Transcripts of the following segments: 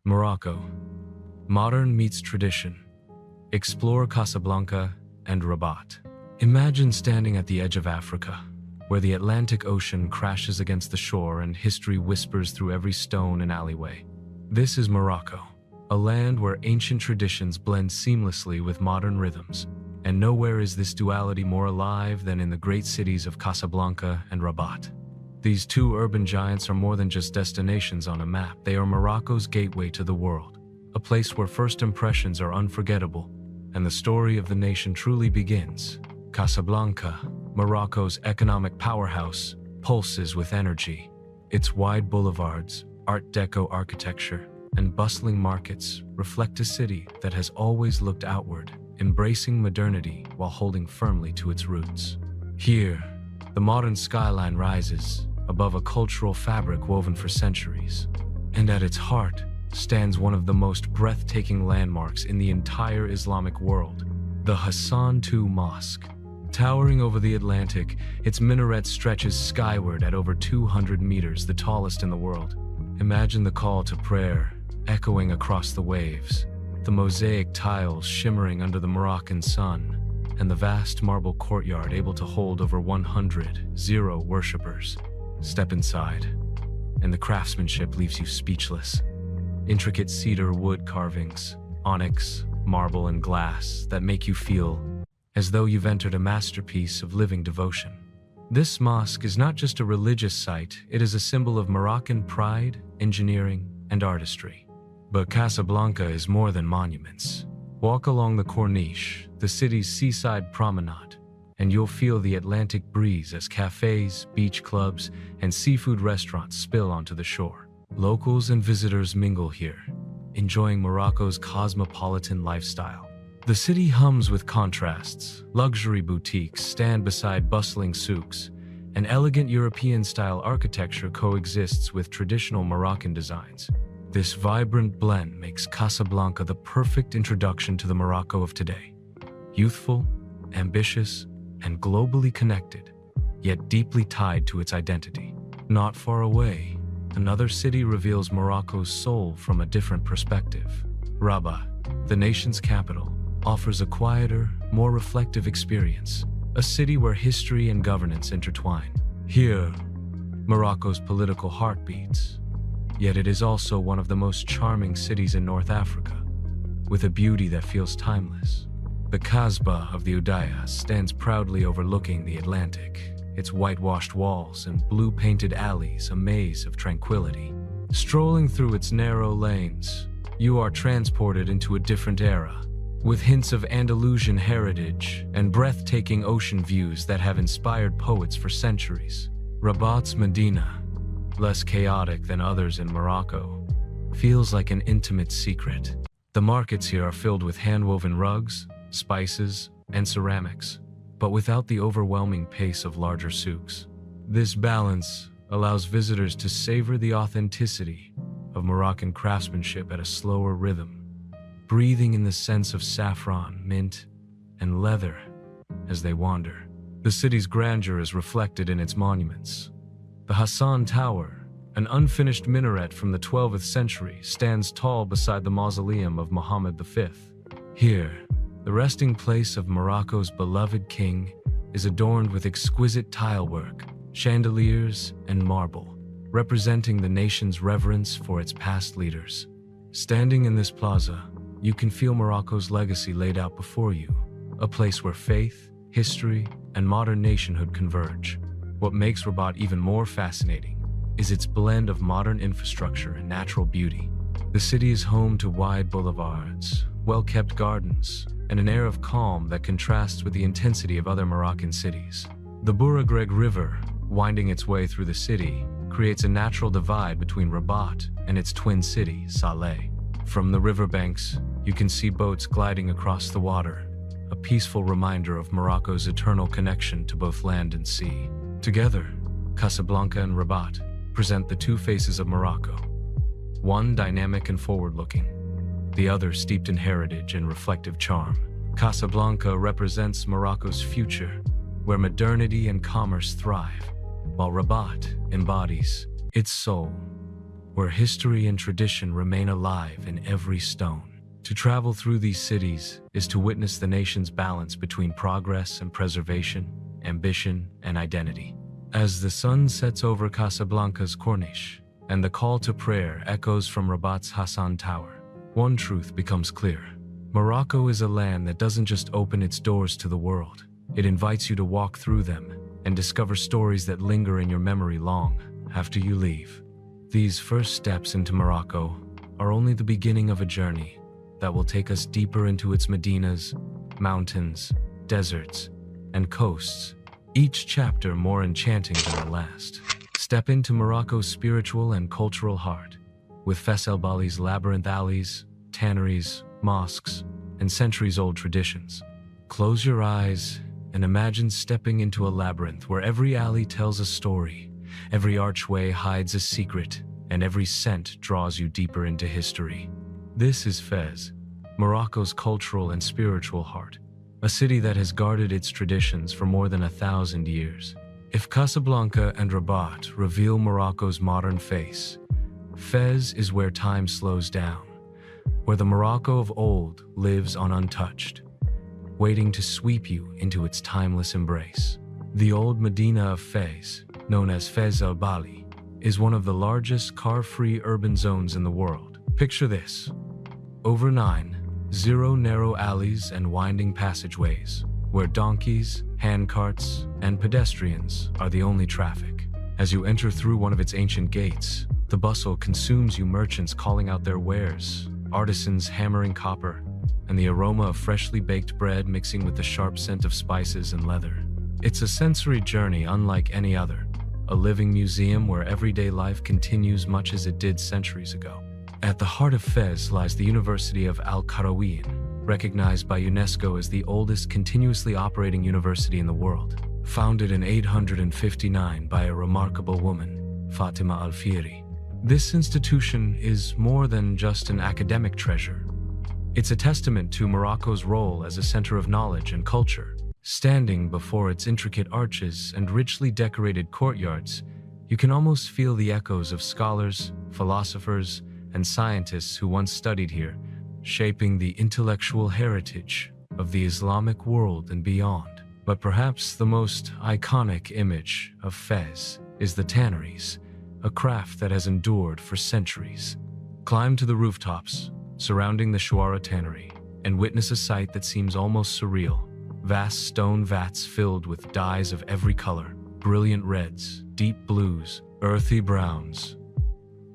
Morocco. Modern meets tradition. Explore Casablanca and Rabat. Imagine standing at the edge of Africa, where the Atlantic Ocean crashes against the shore and history whispers through every stone and alleyway. This is Morocco, a land where ancient traditions blend seamlessly with modern rhythms. And nowhere is this duality more alive than in the great cities of Casablanca and Rabat. These two urban giants are more than just destinations on a map. They are Morocco's gateway to the world, a place where first impressions are unforgettable, and the story of the nation truly begins. Casablanca, Morocco's economic powerhouse, pulses with energy. Its wide boulevards, Art Deco architecture, and bustling markets reflect a city that has always looked outward, embracing modernity while holding firmly to its roots. Here, the modern skyline rises above a cultural fabric woven for centuries, and at its heart stands one of the most breathtaking landmarks in the entire Islamic world, the Hassan II Mosque. Towering over the Atlantic, its minaret stretches skyward at over 200 meters, the tallest in the world. Imagine the call to prayer echoing across the waves, the mosaic tiles shimmering under the Moroccan sun, and the vast marble courtyard able to hold over 100 worshippers. Step inside, and the craftsmanship leaves you speechless. Intricate cedar wood carvings, onyx, marble, and glass that make you feel as though you've entered a masterpiece of living devotion. This mosque is not just a religious site, it is a symbol of Moroccan pride, engineering, and artistry. But Casablanca is more than monuments. Walk along the Corniche, the city's seaside promenade, and you'll feel the Atlantic breeze as cafes, beach clubs, and seafood restaurants spill onto the shore. Locals and visitors mingle here, enjoying Morocco's cosmopolitan lifestyle. The city hums with contrasts. Luxury boutiques stand beside bustling souks, and elegant European-style architecture coexists with traditional Moroccan designs. This vibrant blend makes Casablanca the perfect introduction to the Morocco of today. Youthful, ambitious, and globally connected, yet deeply tied to its identity. Not far away, another city reveals Morocco's soul from a different perspective. Rabat, the nation's capital, offers a quieter, more reflective experience, a city where history and governance intertwine. Here, Morocco's political heart beats. Yet it is also one of the most charming cities in North Africa, with a beauty that feels timeless. The Kasbah of the Udaya stands proudly overlooking the Atlantic, its whitewashed walls and blue-painted alleys a maze of tranquility. Strolling through its narrow lanes, you are transported into a different era, with hints of Andalusian heritage and breathtaking ocean views that have inspired poets for centuries. Rabat's Medina, less chaotic than others in Morocco, feels like an intimate secret. The markets here are filled with hand-woven rugs, spices, and ceramics, but without the overwhelming pace of larger souks. This balance allows visitors to savor the authenticity of Moroccan craftsmanship at a slower rhythm, breathing in the sense of saffron, mint, and leather as they wander. The city's grandeur is reflected in its monuments. The Hassan Tower, an unfinished minaret from the 12th century, stands tall beside the mausoleum of Mohammed V. Here, the resting place of Morocco's beloved king is adorned with exquisite tilework, chandeliers, and marble, representing the nation's reverence for its past leaders. Standing in this plaza, you can feel Morocco's legacy laid out before you, a place where faith, history, and modern nationhood converge. What makes Rabat even more fascinating is its blend of modern infrastructure and natural beauty. The city is home to wide boulevards, well-kept gardens, and an air of calm that contrasts with the intensity of other Moroccan cities. The Bouragreg River, winding its way through the city, creates a natural divide between Rabat and its twin city, Salé. From the riverbanks, you can see boats gliding across the water, a peaceful reminder of Morocco's eternal connection to both land and sea. Together, Casablanca and Rabat present the two faces of Morocco, one dynamic and forward-looking, the other steeped in heritage and reflective charm. Casablanca represents Morocco's future, where modernity and commerce thrive, while Rabat embodies its soul, where history and tradition remain alive in every stone. To travel through these cities is to witness the nation's balance between progress and preservation, ambition and identity. As the sun sets over Casablanca's Corniche and the call to prayer echoes from Rabat's Hassan Tower, one truth becomes clear. Morocco is a land that doesn't just open its doors to the world. It invites you to walk through them and discover stories that linger in your memory long after you leave. These first steps into Morocco are only the beginning of a journey that will take us deeper into its medinas, mountains, deserts, and coasts, each chapter more enchanting than the last. Step into Morocco's spiritual and cultural heart, with Fes El Bali's labyrinth alleys, tanneries, mosques, and centuries-old traditions. Close your eyes and imagine stepping into a labyrinth where every alley tells a story, every archway hides a secret, and every scent draws you deeper into history. This is Fes, Morocco's cultural and spiritual heart, a city that has guarded its traditions for more than 1,000 years. If Casablanca and Rabat reveal Morocco's modern face, Fes is where time slows down, where the Morocco of old lives on untouched, waiting to sweep you into its timeless embrace. The old Medina of Fes, known as Fes El Bali, is one of the largest car-free urban zones in the world. Picture this: over 9 narrow alleys and winding passageways, where donkeys, handcarts, and pedestrians are the only traffic. As you enter through one of its ancient gates, the bustle consumes you, merchants calling out their wares, artisans hammering copper, and the aroma of freshly baked bread mixing with the sharp scent of spices and leather. It's a sensory journey unlike any other, a living museum where everyday life continues much as it did centuries ago. At the heart of Fes lies the University of Al-Qarawiyyin, recognized by UNESCO as the oldest continuously operating university in the world. Founded in 859 by a remarkable woman, Fatima Al-Fihri. This institution is more than just an academic treasure. It's a testament to Morocco's role as a center of knowledge and culture. Standing before its intricate arches and richly decorated courtyards, you can almost feel the echoes of scholars, philosophers, and scientists who once studied here, shaping the intellectual heritage of the Islamic world and beyond. But perhaps the most iconic image of Fes is the tanneries, a craft that has endured for centuries. Climb to the rooftops surrounding the Essaouira tannery and witness a sight that seems almost surreal. Vast stone vats filled with dyes of every color, brilliant reds, deep blues, earthy browns,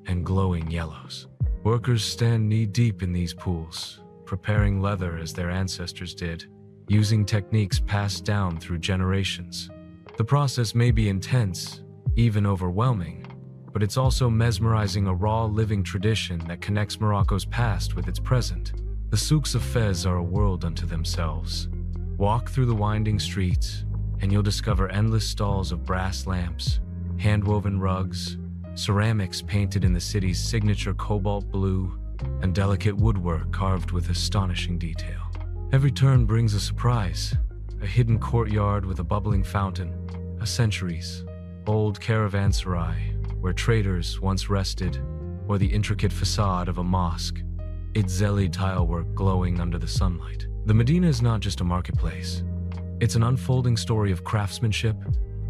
and glowing yellows. Workers stand knee-deep in these pools, preparing leather as their ancestors did, using techniques passed down through generations. The process may be intense, even overwhelming, but it's also mesmerizing, a raw, living tradition that connects Morocco's past with its present. The souks of Fes are a world unto themselves. Walk through the winding streets, and you'll discover endless stalls of brass lamps, hand-woven rugs, ceramics painted in the city's signature cobalt blue, and delicate woodwork carved with astonishing detail. Every turn brings a surprise: a hidden courtyard with a bubbling fountain, a centuries-old caravanserai where traders once rested, or the intricate facade of a mosque, its zelly tilework glowing under the sunlight. The Medina is not just a marketplace. It's an unfolding story of craftsmanship,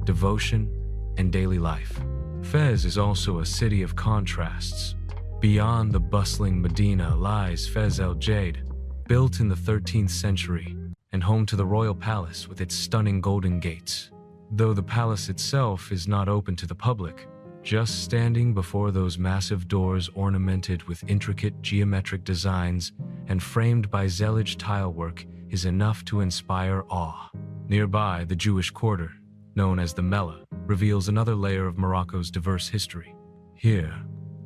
devotion, and daily life. Fes is also a city of contrasts. Beyond the bustling Medina lies Fes El Jade, built in the 13th century and home to the royal palace with its stunning golden gates. Though the palace itself is not open to the public, just standing before those massive doors ornamented with intricate geometric designs and framed by zellige tilework is enough to inspire awe. Nearby, the Jewish quarter, known as the Mellah, reveals another layer of Morocco's diverse history. Here,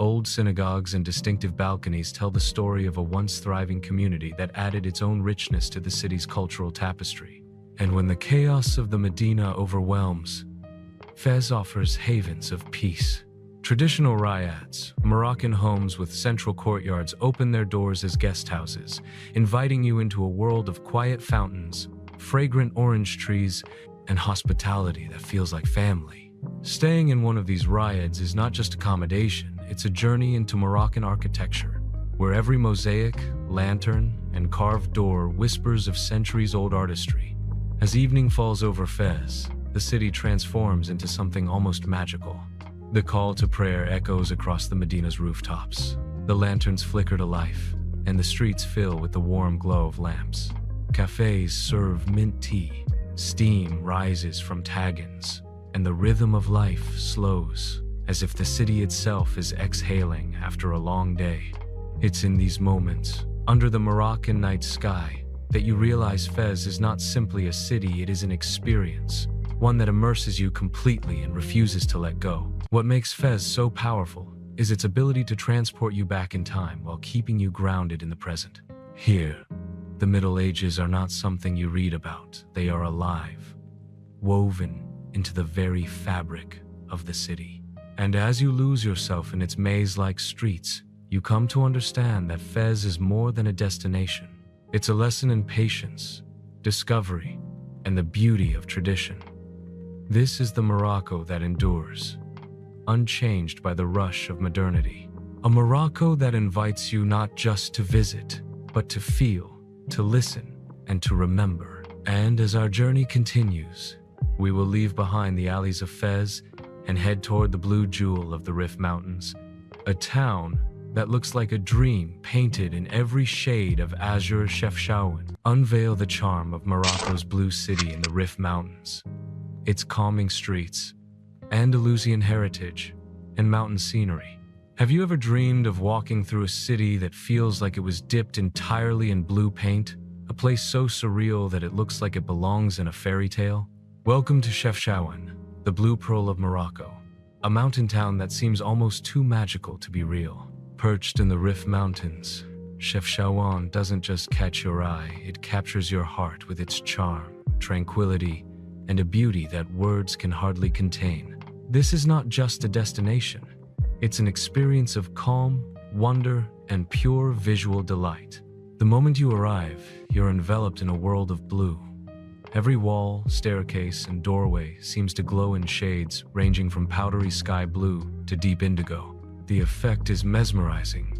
old synagogues and distinctive balconies tell the story of a once thriving community that added its own richness to the city's cultural tapestry. And when the chaos of the Medina overwhelms, Fes offers havens of peace. Traditional riads, Moroccan homes with central courtyards, open their doors as guest houses, inviting you into a world of quiet fountains, fragrant orange trees, and hospitality that feels like family. Staying in one of these riads is not just accommodation, it's a journey into Moroccan architecture, where every mosaic, lantern, and carved door whispers of centuries-old artistry. As evening falls over Fes, the city transforms into something almost magical. The call to prayer echoes across the Medina's rooftops. The lanterns flicker to life, and the streets fill with the warm glow of lamps. Cafes serve mint tea, steam rises from tagines, and the rhythm of life slows, as if the city itself is exhaling after a long day. It's in these moments, under the Moroccan night sky, that you realize Fes is not simply a city, it is an experience, one that immerses you completely and refuses to let go. What makes Fes so powerful is its ability to transport you back in time while keeping you grounded in the present. Here, the Middle Ages are not something you read about, they are alive, woven into the very fabric of the city. And as you lose yourself in its maze-like streets, you come to understand that Fes is more than a destination. It's a lesson in patience, discovery, and the beauty of tradition. This is the Morocco that endures, unchanged by the rush of modernity. A Morocco that invites you not just to visit, but to feel, to listen, and to remember. And as our journey continues, we will leave behind the alleys of Fes and head toward the blue jewel of the Rif Mountains, a town that looks like a dream painted in every shade of azure. Chefchaouen. Unveil the charm of Morocco's Blue City in the Rif Mountains. Its calming streets, Andalusian heritage, and mountain scenery. Have you ever dreamed of walking through a city that feels like it was dipped entirely in blue paint? A place so surreal that it looks like it belongs in a fairy tale? Welcome to Chefchaouen, the blue pearl of Morocco, a mountain town that seems almost too magical to be real. Perched in the Rif Mountains, Chefchaouen doesn't just catch your eye, it captures your heart with its charm, tranquility, and a beauty that words can hardly contain. This is not just a destination, it's an experience of calm, wonder, and pure visual delight. The moment you arrive, you're enveloped in a world of blue. Every wall, staircase, and doorway seems to glow in shades ranging from powdery sky blue to deep indigo. The effect is mesmerizing,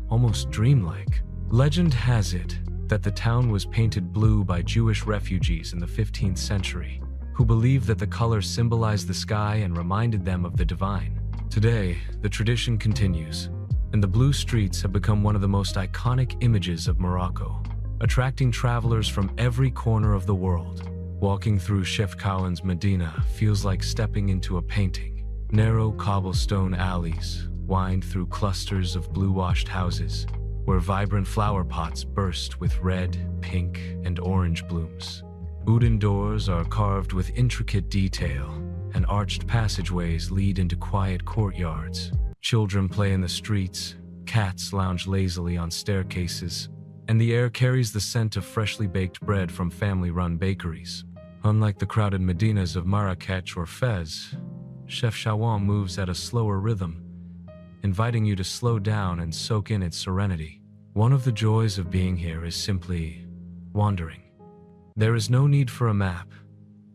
almost dreamlike. Legend has it that the town was painted blue by Jewish refugees in the 15th century, who believed that the color symbolized the sky and reminded them of the divine. Today, the tradition continues, and the blue streets have become one of the most iconic images of Morocco, attracting travelers from every corner of the world. Walking through Chefchaouen's Medina feels like stepping into a painting. Narrow cobblestone alleys wind through clusters of blue-washed houses, where vibrant flower pots burst with red, pink, and orange blooms. Wooden doors are carved with intricate detail, and arched passageways lead into quiet courtyards. Children play in the streets, cats lounge lazily on staircases, and the air carries the scent of freshly baked bread from family-run bakeries. Unlike the crowded Medinas of Marrakech or Fes, Chefchaouen moves at a slower rhythm, inviting you to slow down and soak in its serenity. One of the joys of being here is simply wandering. There is no need for a map,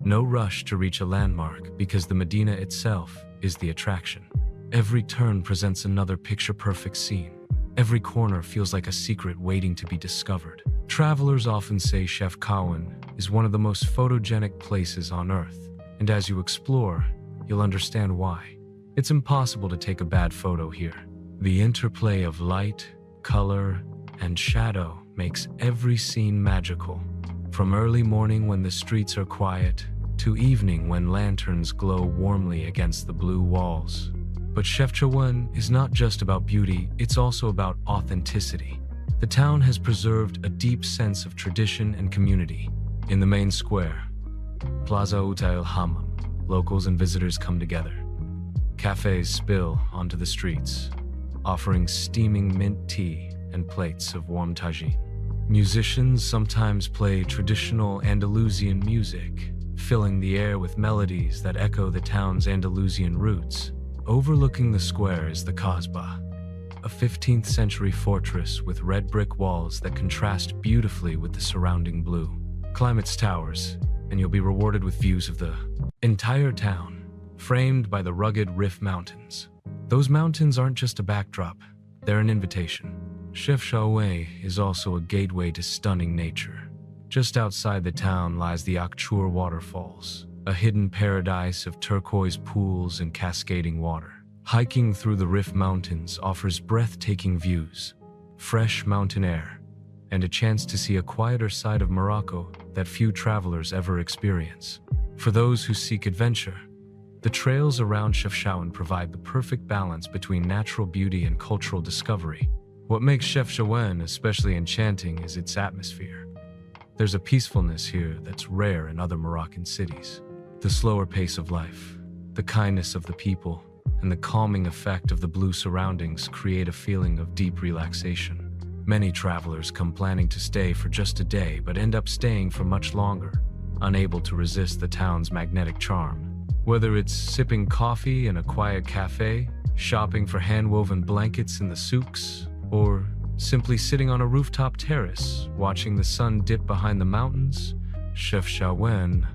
no rush to reach a landmark, because the Medina itself is the attraction. Every turn presents another picture-perfect scene. Every corner feels like a secret waiting to be discovered. Travelers often say Chefchaouen is one of the most photogenic places on Earth, and as you explore, you'll understand why. It's impossible to take a bad photo here. The interplay of light, color, and shadow makes every scene magical. From early morning when the streets are quiet, to evening when lanterns glow warmly against the blue walls. But Chefchaouen is not just about beauty, it's also about authenticity. The town has preserved a deep sense of tradition and community. In the main square, Plaza Utail Hammam, locals and visitors come together. Cafes spill onto the streets, offering steaming mint tea and plates of warm tagine. Musicians sometimes play traditional Andalusian music, filling the air with melodies that echo the town's Andalusian roots. Overlooking the square is the Kasbah, a 15th century fortress with red brick walls that contrast beautifully with the surrounding blue. Climb its towers, and you'll be rewarded with views of the entire town. framed by the rugged Rif Mountains. Those mountains aren't just a backdrop, they're an invitation. Chefchaouen is also a gateway to stunning nature. Just outside the town lies the Akchour waterfalls, a hidden paradise of turquoise pools and cascading water. Hiking through the Rif Mountains offers breathtaking views, fresh mountain air, and a chance to see a quieter side of Morocco that few travelers ever experience. For those who seek adventure, the trails around Chefchaouen provide the perfect balance between natural beauty and cultural discovery. What makes Chefchaouen especially enchanting is its atmosphere. There's a peacefulness here that's rare in other Moroccan cities. The slower pace of life, the kindness of the people, and the calming effect of the blue surroundings create a feeling of deep relaxation. Many travelers come planning to stay for just a day but end up staying for much longer, unable to resist the town's magnetic charm. Whether it's sipping coffee in a quiet cafe, shopping for hand-woven blankets in the souks, or simply sitting on a rooftop terrace watching the sun dip behind the mountains, Chefchaouen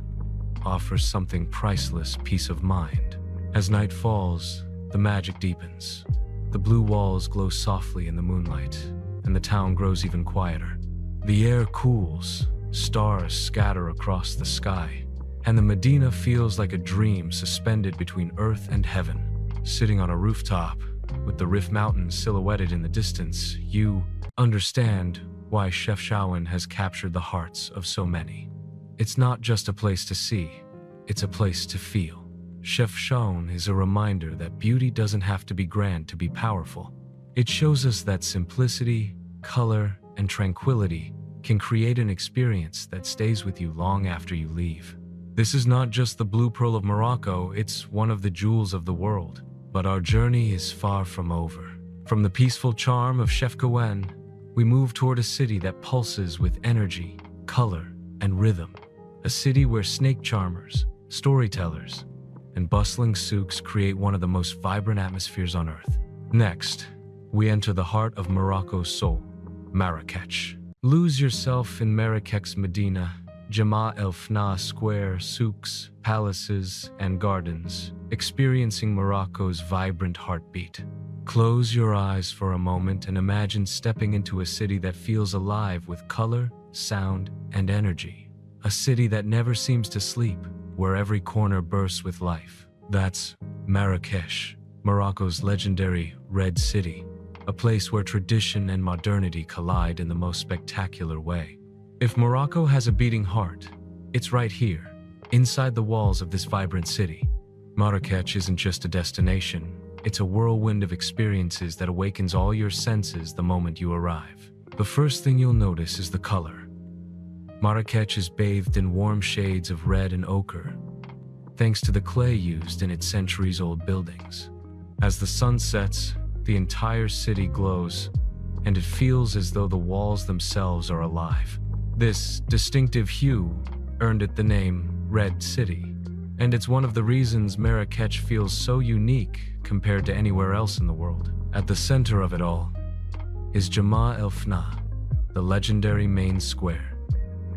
offers something priceless: peace of mind. As night falls, the magic deepens. The blue walls glow softly in the moonlight, and the town grows even quieter. The air cools, stars scatter across the sky, and the Medina feels like a dream suspended between earth and heaven. Sitting on a rooftop, with the Rif Mountains silhouetted in the distance, you understand why Chefchaouen has captured the hearts of so many. It's not just a place to see, it's a place to feel. Chefchaouen is a reminder that beauty doesn't have to be grand to be powerful. It shows us that simplicity, color, and tranquility can create an experience that stays with you long after you leave. This is not just the blue pearl of Morocco, it's one of the jewels of the world. But our journey is far from over. From the peaceful charm of Chefchaouen, we move toward a city that pulses with energy, color, and rhythm. A city where snake charmers, storytellers, and bustling souks create one of the most vibrant atmospheres on earth. Next, we enter the heart of Morocco's soul, Marrakech. Lose yourself in Marrakech's Medina, Jama El Fna Square, souks, palaces, and gardens, experiencing Morocco's vibrant heartbeat. Close your eyes for a moment and imagine stepping into a city that feels alive with color, sound, and energy. A city that never seems to sleep, where every corner bursts with life. That's Marrakech, Morocco's legendary Red City, a place where tradition and modernity collide in the most spectacular way. If Morocco has a beating heart, it's right here, inside the walls of this vibrant city. Marrakech isn't just a destination, it's a whirlwind of experiences that awakens all your senses the moment you arrive. The first thing you'll notice is the color. Marrakech is bathed in warm shades of red and ochre, thanks to the clay used in its centuries-old buildings. As the sun sets, the entire city glows, and it feels as though the walls themselves are alive. This distinctive hue earned it the name Red City, and it's one of the reasons Marrakech feels so unique compared to anywhere else in the world. At the center of it all is Jama El Fna, the legendary main square.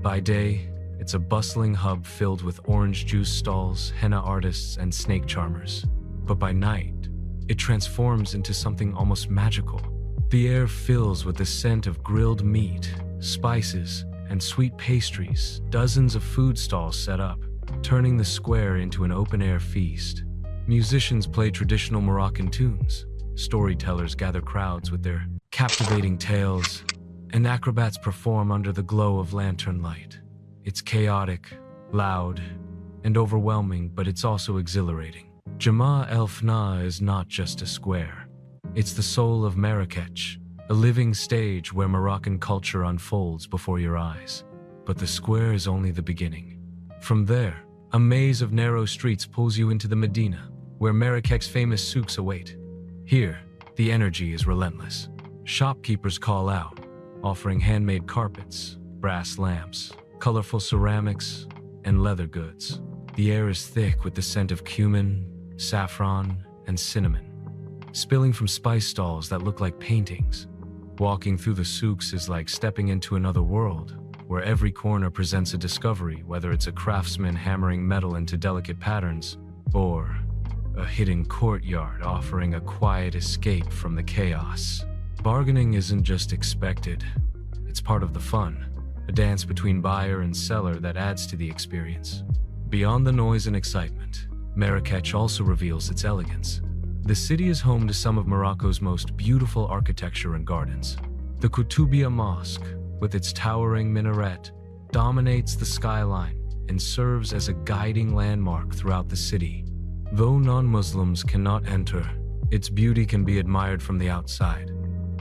By day, it's a bustling hub filled with orange juice stalls, henna artists, and snake charmers. But by night, it transforms into something almost magical. The air fills with the scent of grilled meat, spices, and sweet pastries, dozens of food stalls set up, turning the square into an open-air feast. Musicians play traditional Moroccan tunes, storytellers gather crowds with their captivating tales, and acrobats perform under the glow of lantern light. It's chaotic, loud, and overwhelming, but it's also exhilarating. Jama El Fna is not just a square. It's the soul of Marrakech, a living stage where Moroccan culture unfolds before your eyes. But the square is only the beginning. From there, a maze of narrow streets pulls you into the Medina, where Marrakech's famous souks await. Here, the energy is relentless. Shopkeepers call out, offering handmade carpets, brass lamps, colorful ceramics, and leather goods. The air is thick with the scent of cumin, saffron, and cinnamon, spilling from spice stalls that look like paintings. Walking through the souks is like stepping into another world, where every corner presents a discovery, whether it's a craftsman hammering metal into delicate patterns, or a hidden courtyard offering a quiet escape from the chaos. Bargaining isn't just expected, it's part of the fun, a dance between buyer and seller that adds to the experience. Beyond the noise and excitement, Marrakech also reveals its elegance. The city is home to some of Morocco's most beautiful architecture and gardens. The Koutoubia Mosque, with its towering minaret, dominates the skyline and serves as a guiding landmark throughout the city. Though non-Muslims cannot enter, its beauty can be admired from the outside,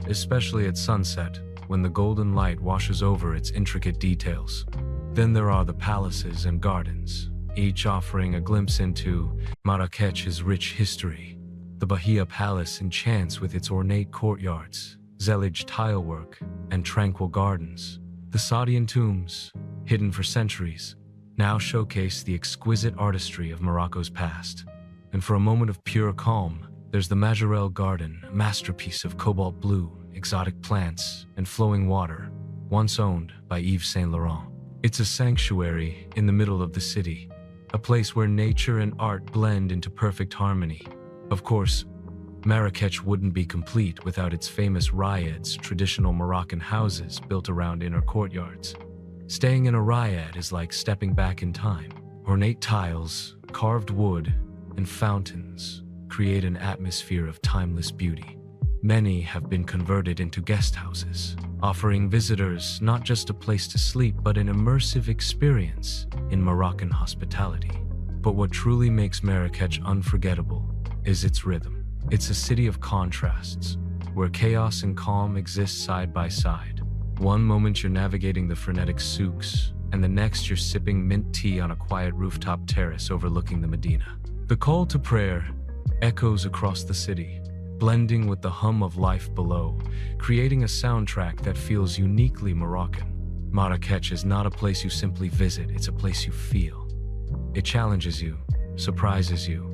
especially at sunset when the golden light washes over its intricate details. Then there are the palaces and gardens, each offering a glimpse into Marrakech's rich history. The Bahia Palace enchants with its ornate courtyards, Zellige tilework, and tranquil gardens. The Saadian tombs, hidden for centuries, now showcase the exquisite artistry of Morocco's past. And for a moment of pure calm, there's the Majorelle Garden, a masterpiece of cobalt blue, exotic plants, and flowing water, once owned by Yves Saint Laurent. It's a sanctuary in the middle of the city, a place where nature and art blend into perfect harmony. Of course, Marrakech wouldn't be complete without its famous riads, traditional Moroccan houses built around inner courtyards. Staying in a riad is like stepping back in time. Ornate tiles, carved wood, and fountains create an atmosphere of timeless beauty. Many have been converted into guest houses, offering visitors not just a place to sleep but an immersive experience in Moroccan hospitality. But what truly makes Marrakech unforgettable is its rhythm. It's a city of contrasts, where chaos and calm exist side by side. One moment you're navigating the frenetic souks, and the next you're sipping mint tea on a quiet rooftop terrace overlooking the Medina. The call to prayer echoes across the city, blending with the hum of life below, creating a soundtrack that feels uniquely Moroccan. Marrakech is not a place you simply visit, it's a place you feel. It challenges you, surprises you,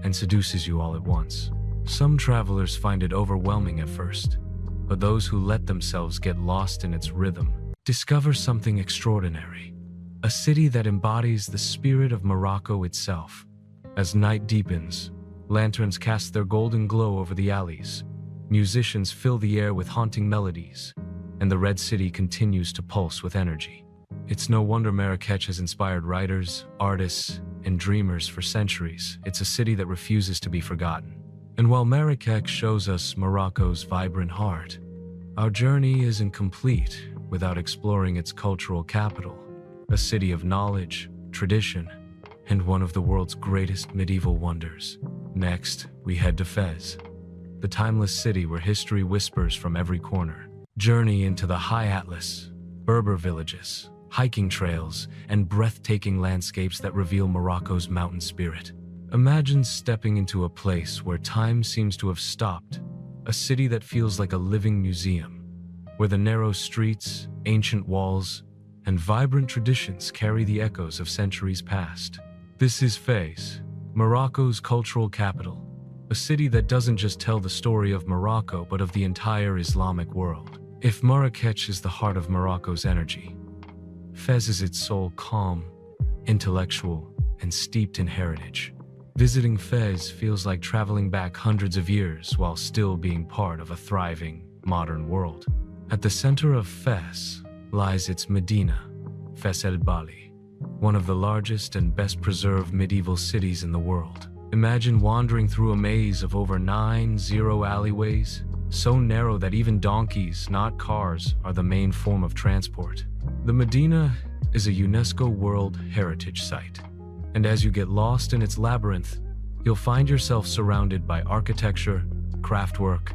and seduces you all at once. Some travelers find it overwhelming at first, but those who let themselves get lost in its rhythm discover something extraordinary. A city that embodies the spirit of Morocco itself. As night deepens, lanterns cast their golden glow over the alleys, musicians fill the air with haunting melodies, and the Red City continues to pulse with energy. It's no wonder Marrakech has inspired writers, artists, and dreamers for centuries. It's a city that refuses to be forgotten. And while Marrakech shows us Morocco's vibrant heart, our journey isn't complete without exploring its cultural capital, a city of knowledge, tradition, and one of the world's greatest medieval wonders. Next, we head to Fes, the timeless city where history whispers from every corner. Journey into the High Atlas, Berber villages, hiking trails, and breathtaking landscapes that reveal Morocco's mountain spirit. Imagine stepping into a place where time seems to have stopped, a city that feels like a living museum, where the narrow streets, ancient walls, and vibrant traditions carry the echoes of centuries past. This is Fes, Morocco's cultural capital, a city that doesn't just tell the story of Morocco but of the entire Islamic world. If Marrakech is the heart of Morocco's energy, Fes is its soul, calm, intellectual, and steeped in heritage. Visiting Fes feels like traveling back hundreds of years while still being part of a thriving, modern world. At the center of Fes lies its Medina, Fes el Bali, one of the largest and best-preserved medieval cities in the world. Imagine wandering through a maze of over 9 alleyways, so narrow that even donkeys, not cars, are the main form of transport. The Medina is a UNESCO World Heritage Site, and as you get lost in its labyrinth, you'll find yourself surrounded by architecture, craftwork,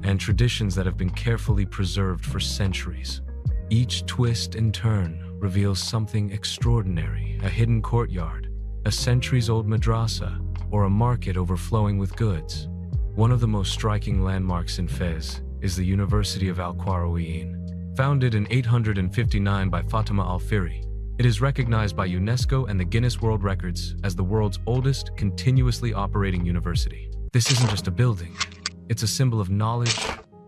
and traditions that have been carefully preserved for centuries. Each twist and turn reveals something extraordinary: a hidden courtyard, a centuries-old madrasa, or a market overflowing with goods. One of the most striking landmarks in Fes is the University of Al-Qarawiyyin. Founded in 859 by Fatima al-Fihri, it is recognized by UNESCO and the Guinness World Records as the world's oldest continuously operating university. This isn't just a building, it's a symbol of knowledge,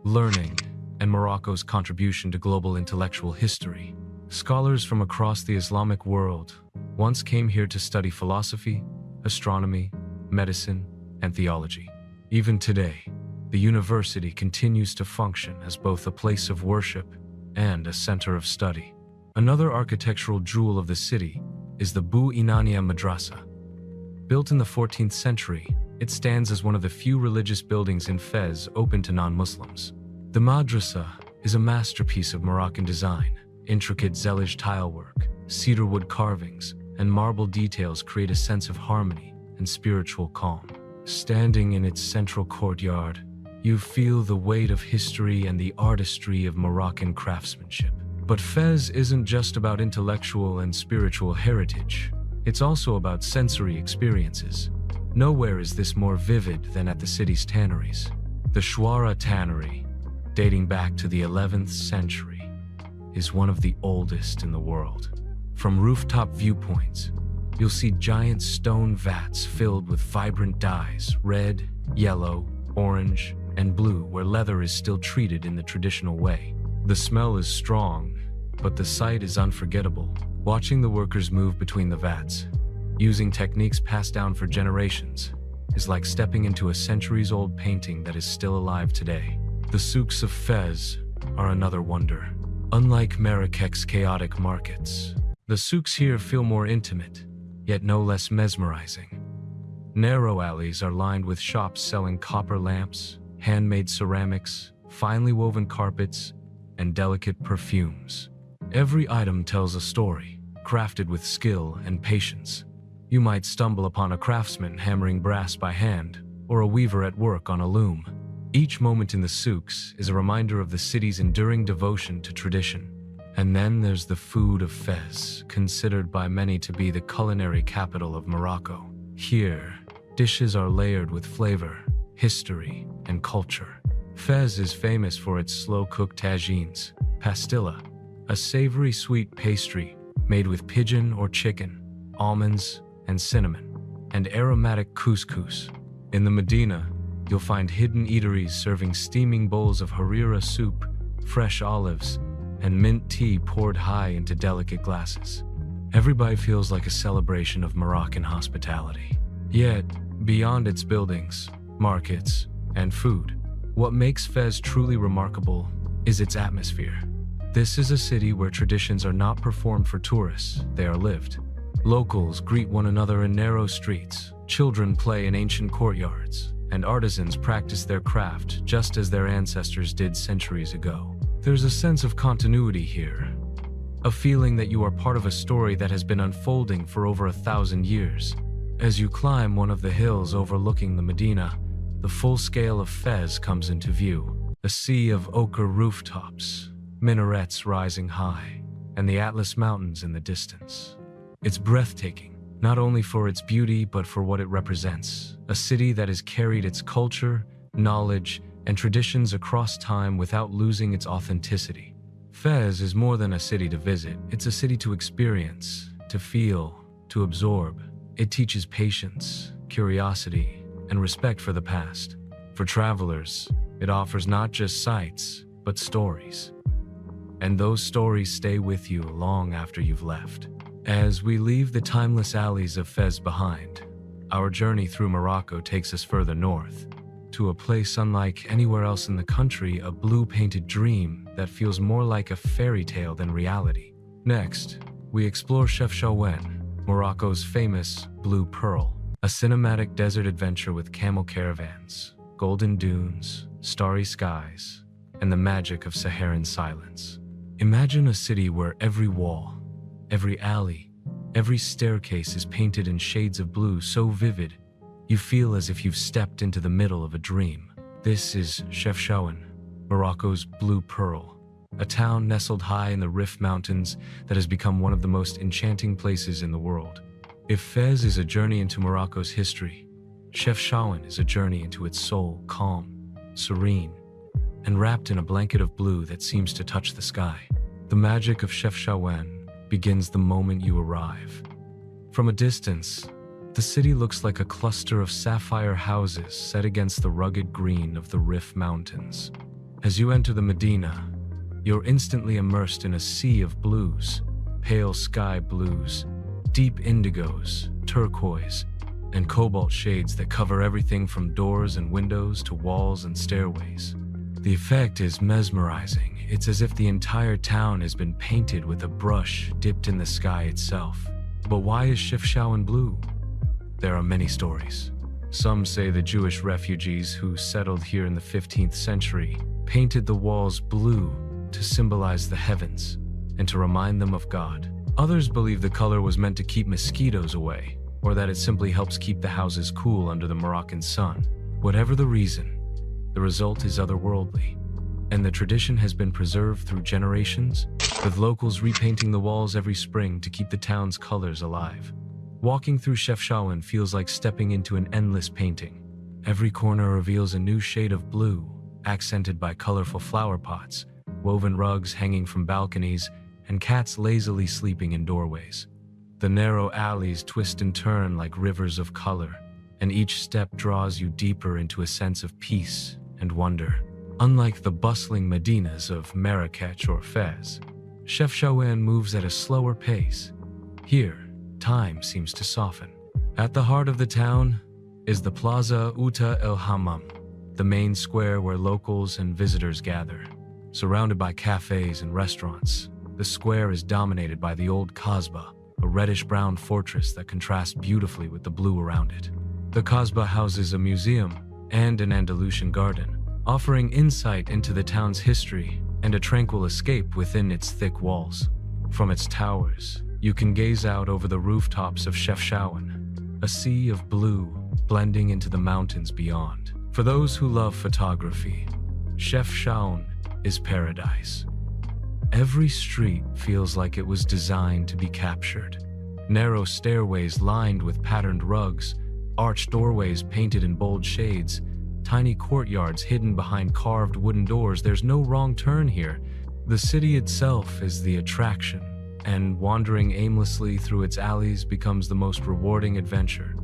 learning, and Morocco's contribution to global intellectual history. Scholars from across the Islamic world once came here to study philosophy, astronomy, medicine, and theology. Even today, the university continues to function as both a place of worship and a center of study. Another architectural jewel of the city is the Bu Inania Madrasa. Built in the 14th century, it stands as one of the few religious buildings in Fes open to non-Muslims. The madrasa is a masterpiece of Moroccan design. Intricate zellige tilework, cedarwood carvings, and marble details create a sense of harmony and spiritual calm. Standing in its central courtyard, you feel the weight of history and the artistry of Moroccan craftsmanship. But Fes isn't just about intellectual and spiritual heritage. It's also about sensory experiences. Nowhere is this more vivid than at the city's tanneries. The Essaouira tannery, dating back to the 11th century, is one of the oldest in the world. From rooftop viewpoints, you'll see giant stone vats filled with vibrant dyes, red, yellow, orange, and blue, where leather is still treated in the traditional way. The smell is strong, but the sight is unforgettable. Watching the workers move between the vats, using techniques passed down for generations, is like stepping into a centuries-old painting that is still alive today. The souks of Fes are another wonder. Unlike Marrakech's chaotic markets, the souks here feel more intimate, yet no less mesmerizing. Narrow alleys are lined with shops selling copper lamps, handmade ceramics, finely woven carpets, and delicate perfumes. Every item tells a story, crafted with skill and patience. You might stumble upon a craftsman hammering brass by hand, or a weaver at work on a loom. Each moment in the souks is a reminder of the city's enduring devotion to tradition. And then there's the food of Fes, considered by many to be the culinary capital of Morocco. Here, dishes are layered with flavor, history, and culture. Fes is famous for its slow-cooked tagines, pastilla, a savory sweet pastry made with pigeon or chicken, almonds, and cinnamon, and aromatic couscous. In the Medina, you'll find hidden eateries serving steaming bowls of harira soup, fresh olives, and mint tea poured high into delicate glasses. Every bite feels like a celebration of Moroccan hospitality. Yet, beyond its buildings, markets, and food, what makes Fes truly remarkable is its atmosphere. This is a city where traditions are not performed for tourists, they are lived. Locals greet one another in narrow streets, children play in ancient courtyards, and artisans practice their craft just as their ancestors did centuries ago. There's a sense of continuity here, a feeling that you are part of a story that has been unfolding for over 1,000 years. As you climb one of the hills overlooking the Medina, the full scale of Fes comes into view. A sea of ochre rooftops, minarets rising high, and the Atlas Mountains in the distance. It's breathtaking, not only for its beauty but for what it represents. A city that has carried its culture, knowledge, and traditions across time without losing its authenticity. Fes is more than a city to visit, it's a city to experience, to feel, to absorb. It teaches patience, curiosity, and respect for the past. For travelers, it offers not just sights, but stories. And those stories stay with you long after you've left. As we leave the timeless alleys of Fes behind, our journey through Morocco takes us further north, to a place unlike anywhere else in the country, a blue-painted dream that feels more like a fairy tale than reality. Next, we explore Chefchaouen, Morocco's famous Blue Pearl, a cinematic desert adventure with camel caravans, golden dunes, starry skies, and the magic of Saharan silence. Imagine a city where every wall, every alley, every staircase is painted in shades of blue so vivid, you feel as if you've stepped into the middle of a dream. This is Chefchaouen, Morocco's Blue Pearl, a town nestled high in the Rif Mountains that has become one of the most enchanting places in the world. If Fes is a journey into Morocco's history, Chefchaouen is a journey into its soul, calm, serene, and wrapped in a blanket of blue that seems to touch the sky. The magic of Chefchaouen begins the moment you arrive. From a distance, the city looks like a cluster of sapphire houses set against the rugged green of the Rif Mountains. As you enter the Medina, you're instantly immersed in a sea of blues, pale sky blues, deep indigos, turquoise, and cobalt shades that cover everything from doors and windows to walls and stairways. The effect is mesmerizing. It's as if the entire town has been painted with a brush dipped in the sky itself. But why is Chefchaouen blue? There are many stories. Some say the Jewish refugees who settled here in the 15th century painted the walls blue to symbolize the heavens and to remind them of God. Others believe the color was meant to keep mosquitoes away, or that it simply helps keep the houses cool under the Moroccan sun. Whatever the reason, the result is otherworldly, and the tradition has been preserved through generations, with locals repainting the walls every spring to keep the town's colors alive. Walking through Chefchaouen feels like stepping into an endless painting. Every corner reveals a new shade of blue, accented by colorful flower pots, woven rugs hanging from balconies, and cats lazily sleeping in doorways. The narrow alleys twist and turn like rivers of color, and each step draws you deeper into a sense of peace and wonder. Unlike the bustling Medinas of Marrakech or Fes, Chefchaouen moves at a slower pace. Here, time seems to soften. At the heart of the town is the Plaza Uta El Hammam, the main square where locals and visitors gather. Surrounded by cafes and restaurants, the square is dominated by the old Kasbah, a reddish-brown fortress that contrasts beautifully with the blue around it. The Kasbah houses a museum and an Andalusian garden, offering insight into the town's history and a tranquil escape within its thick walls. From its towers, you can gaze out over the rooftops of Chefchaouen, a sea of blue blending into the mountains beyond. For those who love photography, Chefchaouen is paradise. Every street feels like it was designed to be captured. Narrow stairways lined with patterned rugs, arched doorways painted in bold shades, tiny courtyards hidden behind carved wooden doors. There's no wrong turn here. The city itself is the attraction, and wandering aimlessly through its alleys becomes the most rewarding adventure.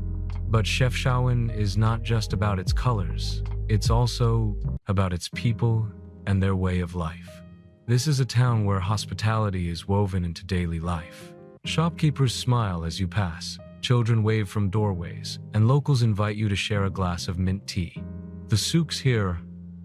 But Chefchaouen is not just about its colors, it's also about its people and their way of life. This is a town where hospitality is woven into daily life. Shopkeepers smile as you pass, children wave from doorways, and locals invite you to share a glass of mint tea. The souks here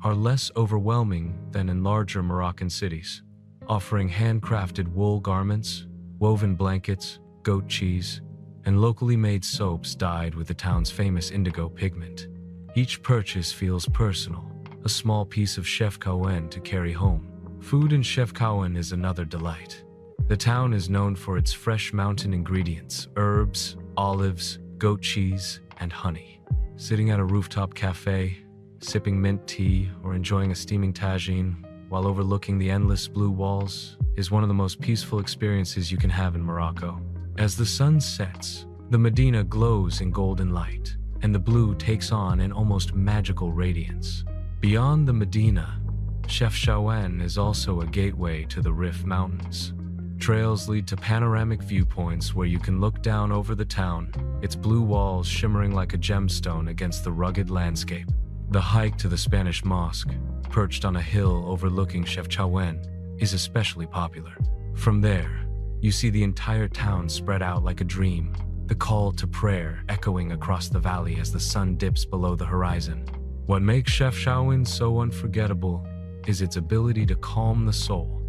are less overwhelming than in larger Moroccan cities, offering handcrafted wool garments, woven blankets, goat cheese, and locally made soaps dyed with the town's famous indigo pigment. Each purchase feels personal, a small piece of Chefchaouen to carry home. Food in Chefchaouen is another delight. The town is known for its fresh mountain ingredients, herbs, olives, goat cheese, and honey. Sitting at a rooftop cafe, sipping mint tea, or enjoying a steaming tagine while overlooking the endless blue walls is one of the most peaceful experiences you can have in Morocco. As the sun sets, the Medina glows in golden light, and the blue takes on an almost magical radiance. Beyond the Medina, Chefchaouen is also a gateway to the Rif Mountains. Trails lead to panoramic viewpoints where you can look down over the town, its blue walls shimmering like a gemstone against the rugged landscape. The hike to the Spanish Mosque, perched on a hill overlooking Chefchaouen, is especially popular. From there, you see the entire town spread out like a dream, the call to prayer echoing across the valley as the sun dips below the horizon. What makes Chefchaouen so unforgettable is its ability to calm the soul.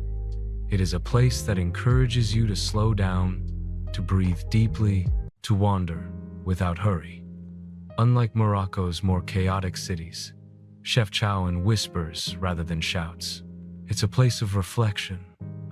It is a place that encourages you to slow down, to breathe deeply, to wander without hurry. Unlike Morocco's more chaotic cities, Chefchaouen whispers rather than shouts. It's a place of reflection,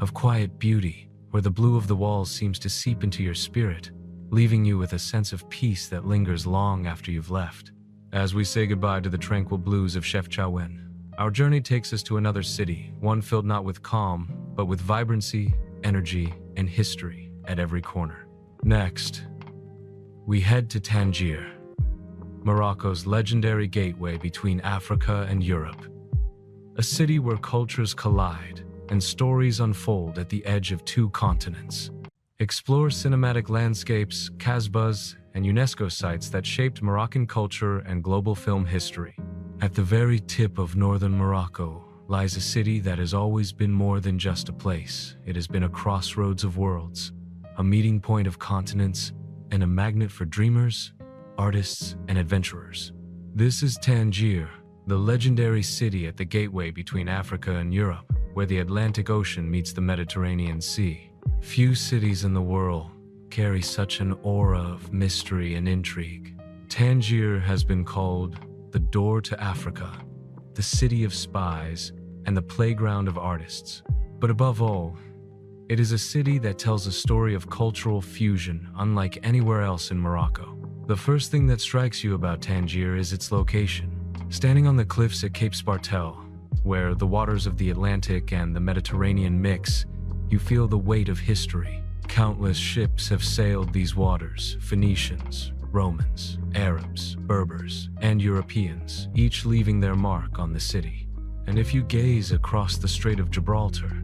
of quiet beauty, where the blue of the walls seems to seep into your spirit, leaving you with a sense of peace that lingers long after you've left. As we say goodbye to the tranquil blues of Chefchaouen, our journey takes us to another city, one filled not with calm, but with vibrancy, energy, and history at every corner. Next, we head to Tangier, Morocco's legendary gateway between Africa and Europe. A city where cultures collide and stories unfold at the edge of two continents. Explore cinematic landscapes, Kasbahs, and UNESCO sites that shaped Moroccan culture and global film history. At the very tip of northern Morocco lies a city that has always been more than just a place. It has been a crossroads of worlds, a meeting point of continents, and a magnet for dreamers artists, and adventurers. This is Tangier, the legendary city at the gateway between Africa and Europe, where the Atlantic Ocean meets the Mediterranean Sea. Few cities in the world carry such an aura of mystery and intrigue. Tangier has been called the door to Africa, the city of spies, and the playground of artists. But above all, it is a city that tells a story of cultural fusion unlike anywhere else in Morocco. The first thing that strikes you about Tangier is its location. Standing on the cliffs at Cape Spartel, where the waters of the Atlantic and the Mediterranean mix, you feel the weight of history. Countless ships have sailed these waters: Phoenicians, Romans, Arabs, Berbers, and Europeans, each leaving their mark on the city. And if you gaze across the Strait of Gibraltar,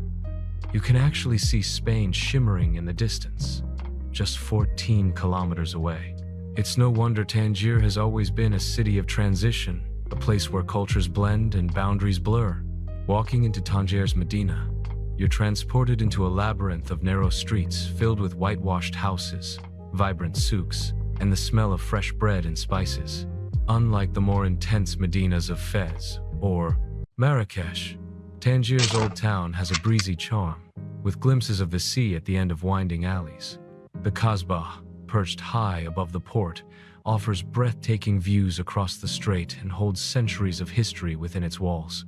you can actually see Spain shimmering in the distance, just 14 kilometers away. It's no wonder Tangier has always been a city of transition, a place where cultures blend and boundaries blur. Walking into Tangier's Medina, you're transported into a labyrinth of narrow streets filled with whitewashed houses, vibrant souks, and the smell of fresh bread and spices. Unlike the more intense Medinas of Fes or Marrakech, Tangier's old town has a breezy charm, with glimpses of the sea at the end of winding alleys. The Kasbah, perched high above the port, offers breathtaking views across the strait and holds centuries of history within its walls.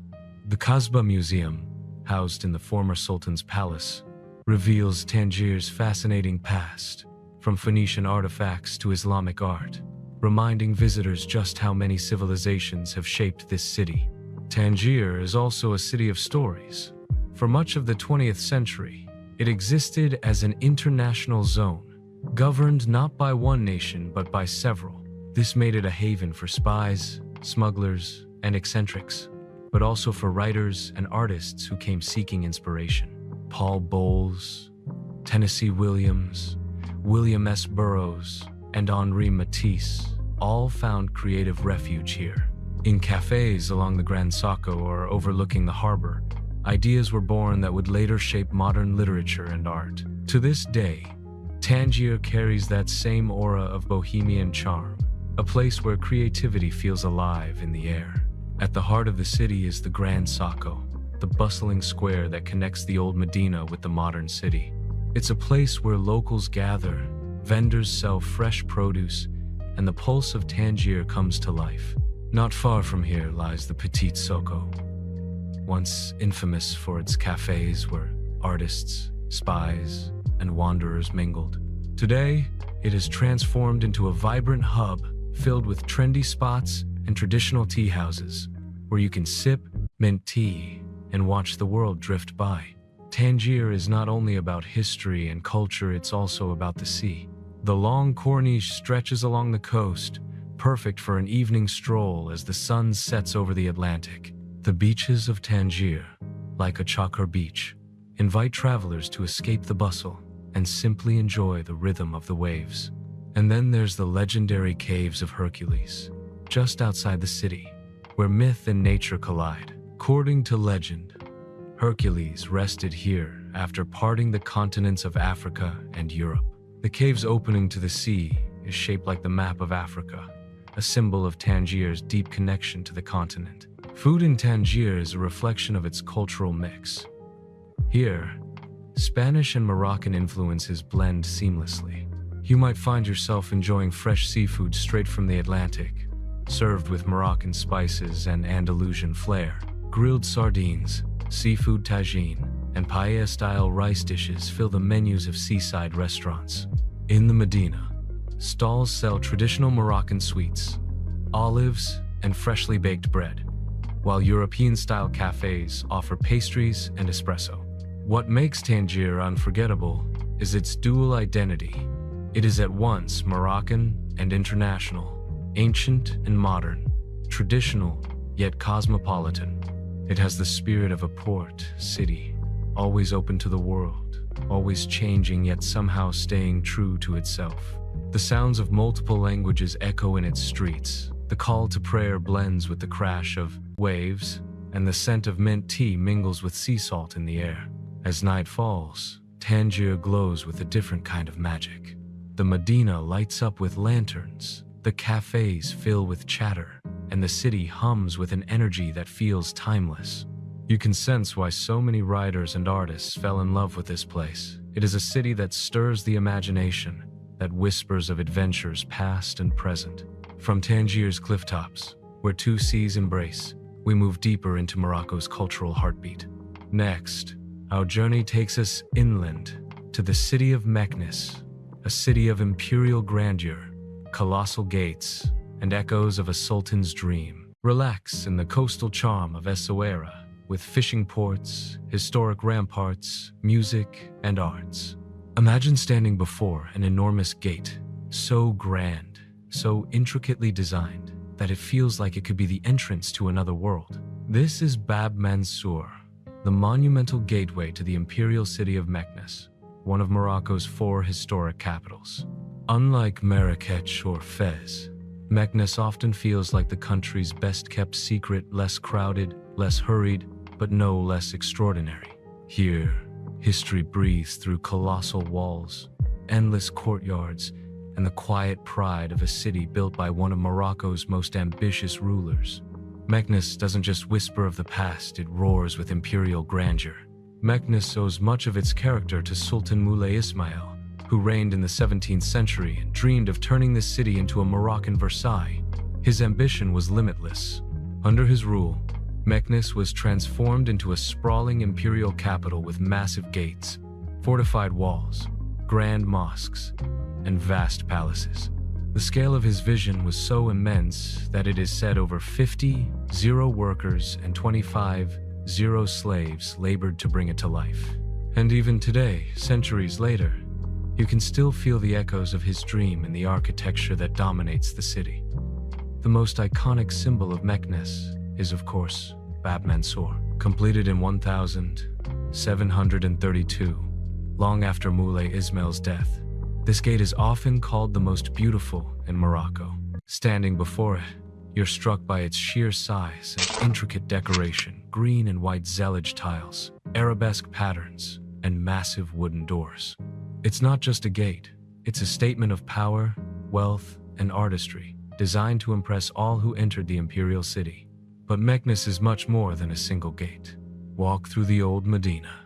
The Kasbah Museum, housed in the former Sultan's palace, reveals Tangier's fascinating past, from Phoenician artifacts to Islamic art, reminding visitors just how many civilizations have shaped this city. Tangier is also a city of stories. For much of the 20th century, it existed as an international zone, governed not by one nation but by several. This made it a haven for spies, smugglers, and eccentrics, but also for writers and artists who came seeking inspiration. Paul Bowles, Tennessee Williams, William S. Burroughs, and Henri Matisse all found creative refuge here. In cafes along the Grand Saco or overlooking the harbor, ideas were born that would later shape modern literature and art. To this day, Tangier carries that same aura of bohemian charm, a place where creativity feels alive in the air. At the heart of the city is the Grand Saco, the bustling square that connects the old Medina with the modern city. It's a place where locals gather, vendors sell fresh produce, and the pulse of Tangier comes to life. Not far from here lies the Petit Soko, once infamous for its cafes where artists, spies, and wanderers mingled. Today, it is transformed into a vibrant hub filled with trendy spots and traditional tea houses, where you can sip mint tea and watch the world drift by. Tangier is not only about history and culture, it's also about the sea. The long corniche stretches along the coast, perfect for an evening stroll as the sun sets over the Atlantic. The beaches of Tangier, like a Chakar beach, invite travelers to escape the bustle and simply enjoy the rhythm of the waves. And then there's the legendary Caves of Hercules, just outside the city, where myth and nature collide. According to legend, Hercules rested here after parting the continents of Africa and Europe. The cave's opening to the sea is shaped like the map of Africa, a symbol of Tangier's deep connection to the continent. Food in Tangier is a reflection of its cultural mix. Here, Spanish and Moroccan influences blend seamlessly. You might find yourself enjoying fresh seafood straight from the Atlantic, served with Moroccan spices and Andalusian flair. Grilled sardines, seafood tagine, and paella-style rice dishes fill the menus of seaside restaurants. In the Medina, stalls sell traditional Moroccan sweets, olives, and freshly baked bread, while European-style cafes offer pastries and espresso. What makes Tangier unforgettable is its dual identity. It is at once Moroccan and international, ancient and modern, traditional yet cosmopolitan. It has the spirit of a port city, always open to the world, always changing yet somehow staying true to itself. The sounds of multiple languages echo in its streets. The call to prayer blends with the crash of waves, and the scent of mint tea mingles with sea salt in the air. As night falls, Tangier glows with a different kind of magic. The Medina lights up with lanterns, The cafes fill with chatter, and the city hums with an energy that feels timeless. You can sense why so many writers and artists fell in love with this place. It is a city that stirs the imagination, that whispers of adventures past and present. From Tangier's clifftops, where two seas embrace, we move deeper into Morocco's cultural heartbeat. Next, our journey takes us inland to the city of Meknes, a city of imperial grandeur, colossal gates, and echoes of a sultan's dream. Relax in the coastal charm of Essaouira, with fishing ports, historic ramparts, music, and arts. Imagine standing before an enormous gate, so grand, so intricately designed, that it feels like it could be the entrance to another world. This is Bab Mansour, the monumental gateway to the imperial city of Meknes, one of Morocco's 4 historic capitals. Unlike Marrakech or Fes, Meknes often feels like the country's best-kept secret, less crowded, less hurried, but no less extraordinary. Here, history breathes through colossal walls, endless courtyards, and the quiet pride of a city built by one of Morocco's most ambitious rulers. Meknes doesn't just whisper of the past, it roars with imperial grandeur. Meknes owes much of its character to Sultan Moulay Ismail, who reigned in the 17th century and dreamed of turning this city into a Moroccan Versailles. His ambition was limitless. Under his rule, Meknes was transformed into a sprawling imperial capital with massive gates, fortified walls, grand mosques, and vast palaces. The scale of his vision was so immense that it is said over 50 workers and 25 slaves labored to bring it to life. And even today, centuries later, you can still feel the echoes of his dream in the architecture that dominates the city. The most iconic symbol of Meknes is, of course, Bab Mansour, completed in 1732, long after Moulay Ismail's death. This gate is often called the most beautiful in Morocco. Standing before it, you're struck by its sheer size and intricate decoration, green and white zellige tiles, arabesque patterns, and massive wooden doors. It's not just a gate, it's a statement of power, wealth, and artistry, designed to impress all who entered the imperial city. But Meknes is much more than a single gate. Walk through the old Medina,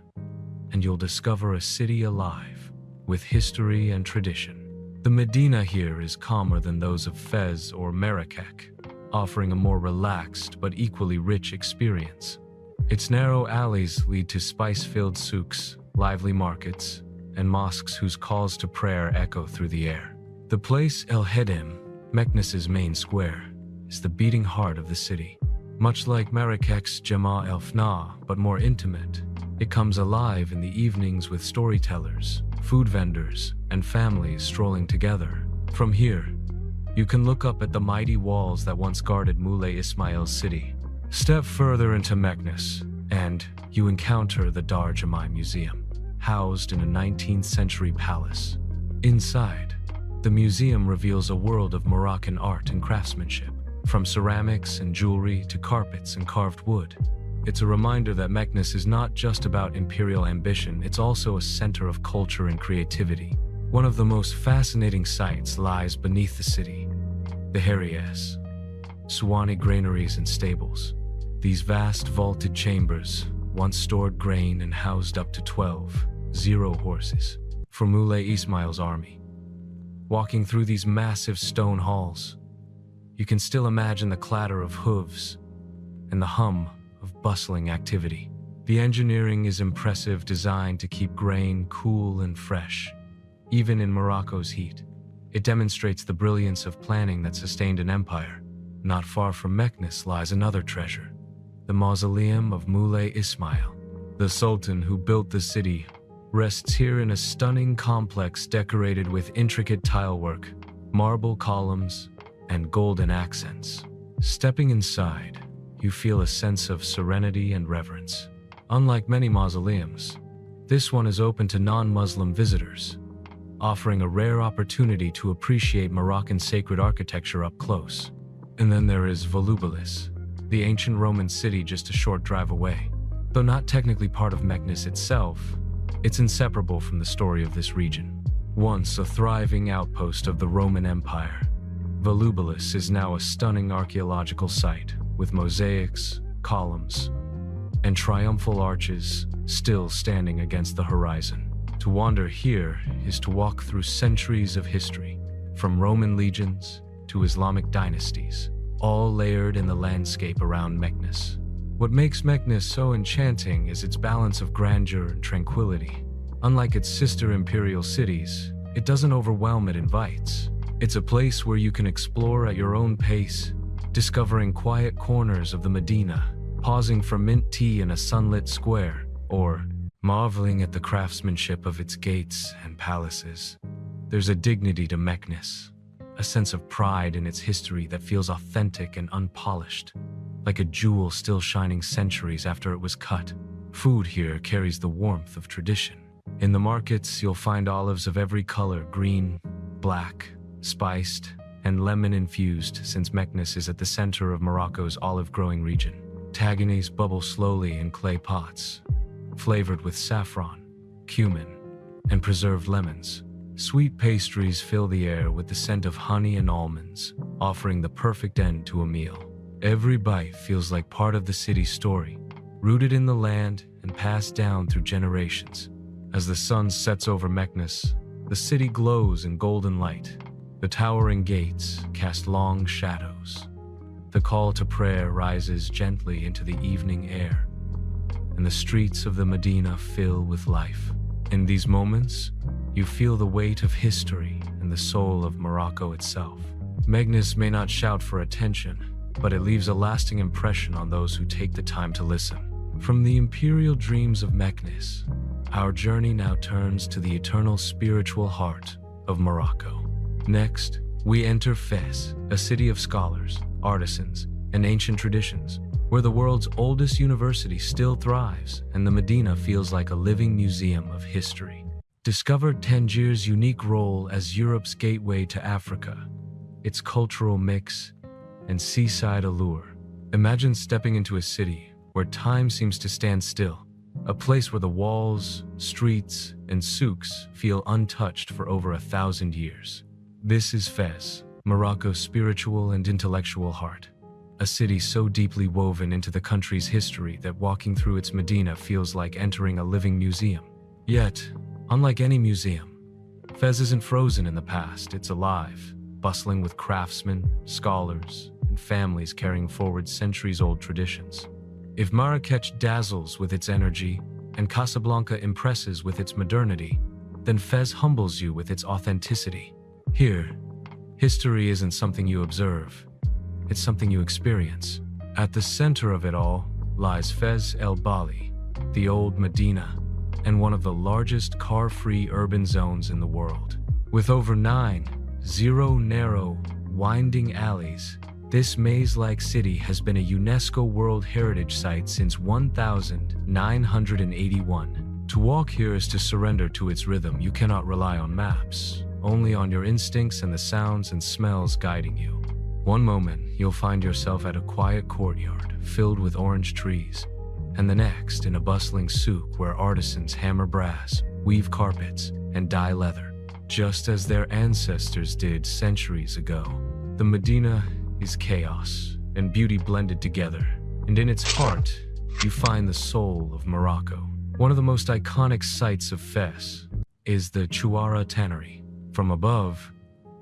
and you'll discover a city alive with history and tradition. The Medina here is calmer than those of Fes or Marrakech, offering a more relaxed but equally rich experience. Its narrow alleys lead to spice-filled souks, lively markets, and mosques whose calls to prayer echo through the air. The place El Hedem, Meknes's main square, is the beating heart of the city. Much like Marrakech's Jama El Fna, but more intimate, it comes alive in the evenings with storytellers, food vendors, and families strolling together. From here, you can look up at the mighty walls that once guarded Moulay Ismail's city. Step further into Meknes, and you encounter the Dar Jamai Museum, housed in a 19th century palace. Inside, the museum reveals a world of Moroccan art and craftsmanship, from ceramics and jewelry to carpets and carved wood. It's a reminder that Meknes is not just about imperial ambition, it's also a center of culture and creativity. One of the most fascinating sights lies beneath the city, the Harries, Souani granaries and stables. These vast vaulted chambers once stored grain and housed up to 12 horses for Moulay Ismail's army. Walking through these massive stone halls, you can still imagine the clatter of hooves and the hum of bustling activity. The engineering is impressive, designed to keep grain cool and fresh, even in Morocco's heat. It demonstrates the brilliance of planning that sustained an empire. Not far from Meknes lies another treasure, the mausoleum of Moulay Ismail. The Sultan who built the city rests here in a stunning complex decorated with intricate tilework, marble columns, and golden accents. Stepping inside, you feel a sense of serenity and reverence. Unlike many mausoleums, this one is open to non-Muslim visitors, offering a rare opportunity to appreciate Moroccan sacred architecture up close. And then there is Volubilis, the ancient Roman city just a short drive away. Though not technically part of Meknes itself, it's inseparable from the story of this region. Once a thriving outpost of the Roman Empire, Volubilis is now a stunning archaeological site with mosaics, columns, and triumphal arches still standing against the horizon. To wander here is to walk through centuries of history, from Roman legions to Islamic dynasties, all layered in the landscape around Meknes. What makes Meknes so enchanting is its balance of grandeur and tranquility. Unlike its sister imperial cities, it doesn't overwhelm, it invites. It's a place where you can explore at your own pace, discovering quiet corners of the Medina, pausing for mint tea in a sunlit square, or marveling at the craftsmanship of its gates and palaces. There's a dignity to Meknes, a sense of pride in its history that feels authentic and unpolished, like a jewel still shining centuries after it was cut. Food here carries the warmth of tradition. In the markets, you'll find olives of every color: green, black, spiced, and lemon-infused, since Meknes is at the center of Morocco's olive-growing region. Tagines bubble slowly in clay pots, flavored with saffron, cumin, and preserved lemons. Sweet pastries fill the air with the scent of honey and almonds, offering the perfect end to a meal. Every bite feels like part of the city's story, rooted in the land and passed down through generations. As the sun sets over Meknes, the city glows in golden light. The towering gates cast long shadows. The call to prayer rises gently into the evening air, and the streets of the Medina fill with life. In these moments, you feel the weight of history and the soul of Morocco itself. Meknes may not shout for attention, but it leaves a lasting impression on those who take the time to listen. From the imperial dreams of Meknes, our journey now turns to the eternal spiritual heart of Morocco. Next, we enter Fes, a city of scholars, artisans, and ancient traditions, where the world's oldest university still thrives and the Medina feels like a living museum of history. Discover Tangier's unique role as Europe's gateway to Africa, its cultural mix and seaside allure. Imagine stepping into a city where time seems to stand still, a place where the walls, streets, and souks feel untouched for over 1,000 years. This is Fes, Morocco's spiritual and intellectual heart, a city so deeply woven into the country's history that walking through its Medina feels like entering a living museum. Yet, unlike any museum, Fes isn't frozen in the past, it's alive, bustling with craftsmen, scholars, and families carrying forward centuries-old traditions. If Marrakech dazzles with its energy and Casablanca impresses with its modernity, then Fes humbles you with its authenticity. Here, history isn't something you observe, it's something you experience. At the center of it all lies Fes El Bali, the old Medina, and one of the largest car-free urban zones in the world. With over 9 narrow, winding alleys, this maze-like city has been a UNESCO World Heritage Site since 1981. To walk here is to surrender to its rhythm. You cannot rely on maps, only on your instincts and the sounds and smells guiding you. One moment, you'll find yourself at a quiet courtyard filled with orange trees, and the next in a bustling souk where artisans hammer brass, weave carpets, and dye leather, just as their ancestors did centuries ago. The Medina is chaos and beauty blended together, and in its heart, you find the soul of Morocco. One of the most iconic sights of Fes is the Essaouira Tannery. From above,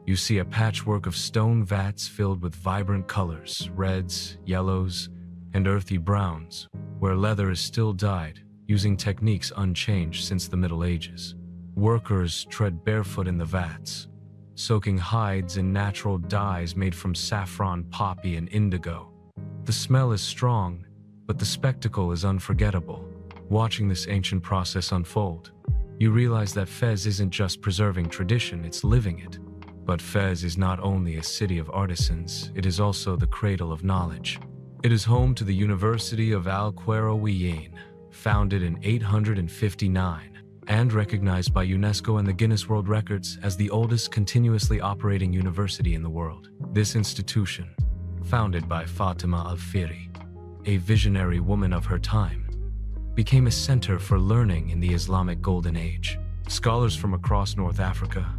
you see a patchwork of stone vats filled with vibrant colors, reds, yellows, and earthy browns, where leather is still dyed, using techniques unchanged since the Middle Ages. Workers tread barefoot in the vats, soaking hides in natural dyes made from saffron, poppy, and indigo. The smell is strong, but the spectacle is unforgettable. Watching this ancient process unfold, you realize that Fes isn't just preserving tradition, it's living it. But Fes is not only a city of artisans, it is also the cradle of knowledge. It is home to the University of Al-Qarawiyyin, founded in 859, and recognized by UNESCO and the Guinness World Records as the oldest continuously operating university in the world. This institution, founded by Fatima al-Fihri, a visionary woman of her time, became a center for learning in the Islamic Golden Age. Scholars from across North Africa,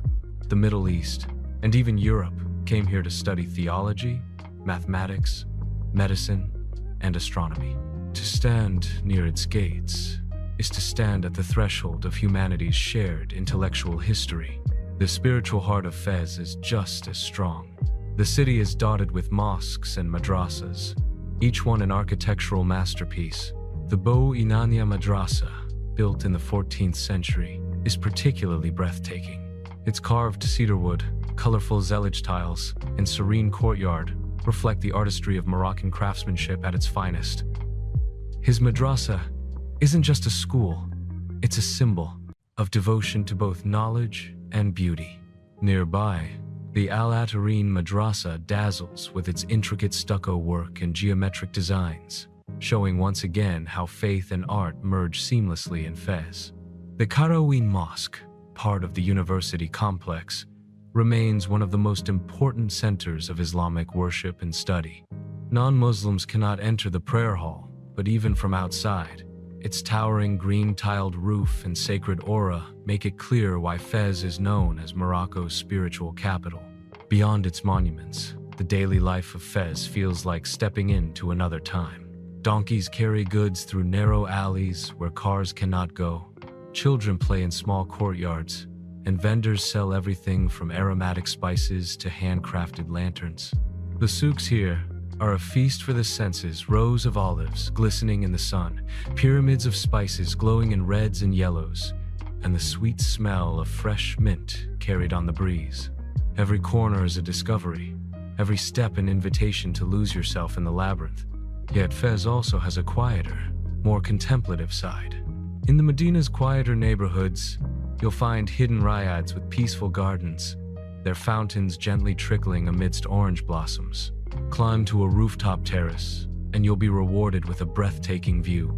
the Middle East, and even Europe came here to study theology, mathematics, medicine, and astronomy. To stand near its gates is to stand at the threshold of humanity's shared intellectual history. The spiritual heart of Fes is just as strong. The city is dotted with mosques and madrasas, each one an architectural masterpiece. The Bou Inania Madrasa, built in the 14th century, is particularly breathtaking. Its carved cedarwood, colorful zellige tiles, and serene courtyard reflect the artistry of Moroccan craftsmanship at its finest. His madrasa isn't just a school, it's a symbol of devotion to both knowledge and beauty. Nearby, the Al-Atarine Madrasa dazzles with its intricate stucco work and geometric designs, showing once again how faith and art merge seamlessly in Fes. The Chefchaouen Mosque, part of the university complex, remains one of the most important centers of Islamic worship and study. Non-Muslims cannot enter the prayer hall, but even from outside, its towering green-tiled roof and sacred aura make it clear why Fes is known as Morocco's spiritual capital. Beyond its monuments, the daily life of Fes feels like stepping into another time. Donkeys carry goods through narrow alleys where cars cannot go. Children play in small courtyards, and vendors sell everything from aromatic spices to handcrafted lanterns. The souks here are a feast for the senses, rows of olives glistening in the sun, pyramids of spices glowing in reds and yellows, and the sweet smell of fresh mint carried on the breeze. Every corner is a discovery, every step an invitation to lose yourself in the labyrinth. Yet Fes also has a quieter, more contemplative side. In the Medina's quieter neighborhoods, you'll find hidden ryads with peaceful gardens, their fountains gently trickling amidst orange blossoms. Climb to a rooftop terrace, and you'll be rewarded with a breathtaking view.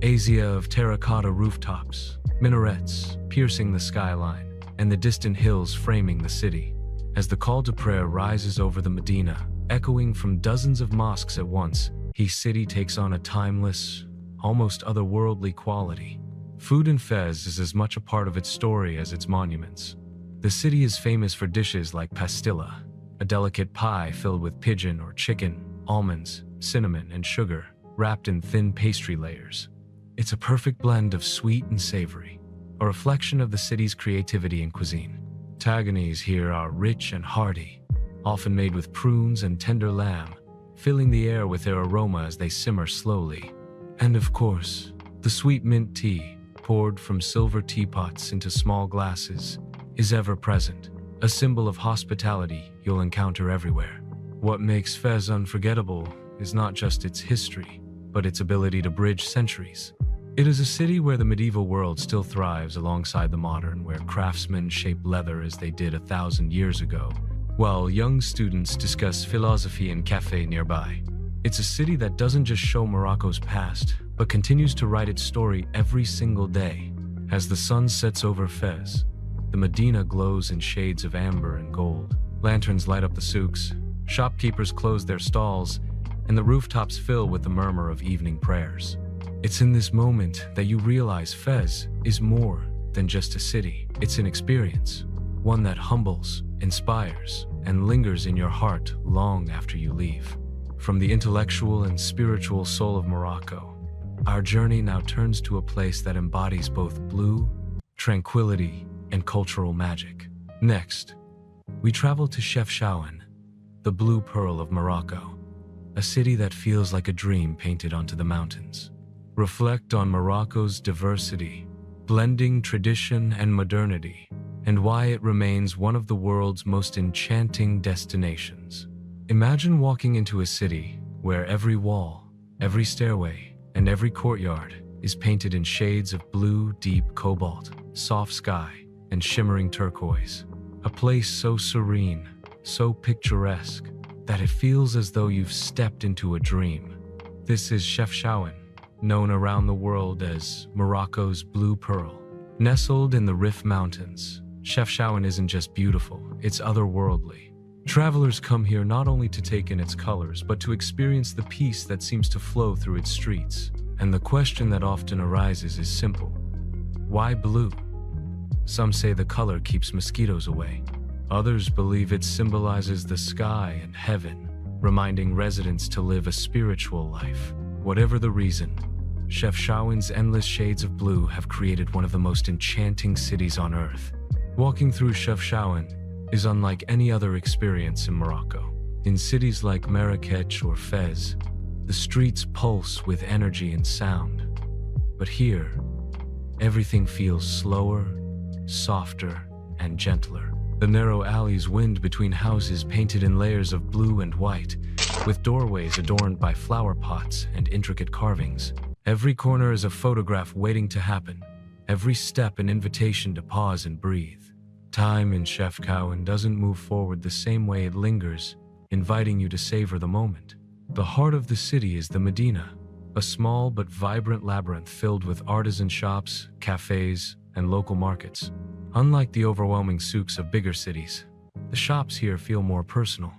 Azia of terracotta rooftops, minarets piercing the skyline, and the distant hills framing the city. As the call to prayer rises over the Medina, echoing from dozens of mosques at once, each city takes on a timeless, almost otherworldly quality. Food in Fes is as much a part of its story as its monuments. The city is famous for dishes like pastilla, a delicate pie filled with pigeon or chicken, almonds, cinnamon, and sugar, wrapped in thin pastry layers. It's a perfect blend of sweet and savory, a reflection of the city's creativity and cuisine. Taglinis here are rich and hearty, often made with prunes and tender lamb, filling the air with their aroma as they simmer slowly. And of course, the sweet mint tea, poured from silver teapots into small glasses, is ever present, a symbol of hospitality you'll encounter everywhere. What makes Fes unforgettable is not just its history, but its ability to bridge centuries. It is a city where the medieval world still thrives alongside the modern, where craftsmen shape leather as they did 1,000 years ago, while young students discuss philosophy in cafes nearby. It's a city that doesn't just show Morocco's past, but continues to write its story every single day. As the sun sets over Fes, the Medina glows in shades of amber and gold. Lanterns light up the souks, shopkeepers close their stalls, and the rooftops fill with the murmur of evening prayers. It's in this moment that you realize Fes is more than just a city. It's an experience, one that humbles, inspires, and lingers in your heart long after you leave. From the intellectual and spiritual soul of Morocco, our journey now turns to a place that embodies both blue, tranquility, and cultural magic. Next, we travel to Chefchaouen, the blue pearl of Morocco, a city that feels like a dream painted onto the mountains. Reflect on Morocco's diversity, blending tradition and modernity, and why it remains one of the world's most enchanting destinations. Imagine walking into a city where every wall, every stairway, and every courtyard is painted in shades of blue, deep cobalt, soft sky, and shimmering turquoise. A place so serene, so picturesque, that it feels as though you've stepped into a dream. This is Chefchaouen, known around the world as Morocco's Blue Pearl. Nestled in the Rif Mountains, Chefchaouen isn't just beautiful, it's otherworldly. Travelers come here not only to take in its colors, but to experience the peace that seems to flow through its streets. And the question that often arises is simple. Why blue? Some say the color keeps mosquitoes away. Others believe it symbolizes the sky and heaven, reminding residents to live a spiritual life. Whatever the reason, Chefchaouen's endless shades of blue have created one of the most enchanting cities on earth. Walking through Chefchaouen is unlike any other experience in Morocco. In cities like Marrakech or Fes, the streets pulse with energy and sound. But here, everything feels slower, softer, and gentler. The narrow alleys wind between houses painted in layers of blue and white, with doorways adorned by flower pots and intricate carvings. Every corner is a photograph waiting to happen, every step an invitation to pause and breathe. Time in Chefchaouen doesn't move forward the same way it lingers, inviting you to savor the moment. The heart of the city is the Medina, a small but vibrant labyrinth filled with artisan shops, cafes, and local markets. Unlike the overwhelming souks of bigger cities, the shops here feel more personal.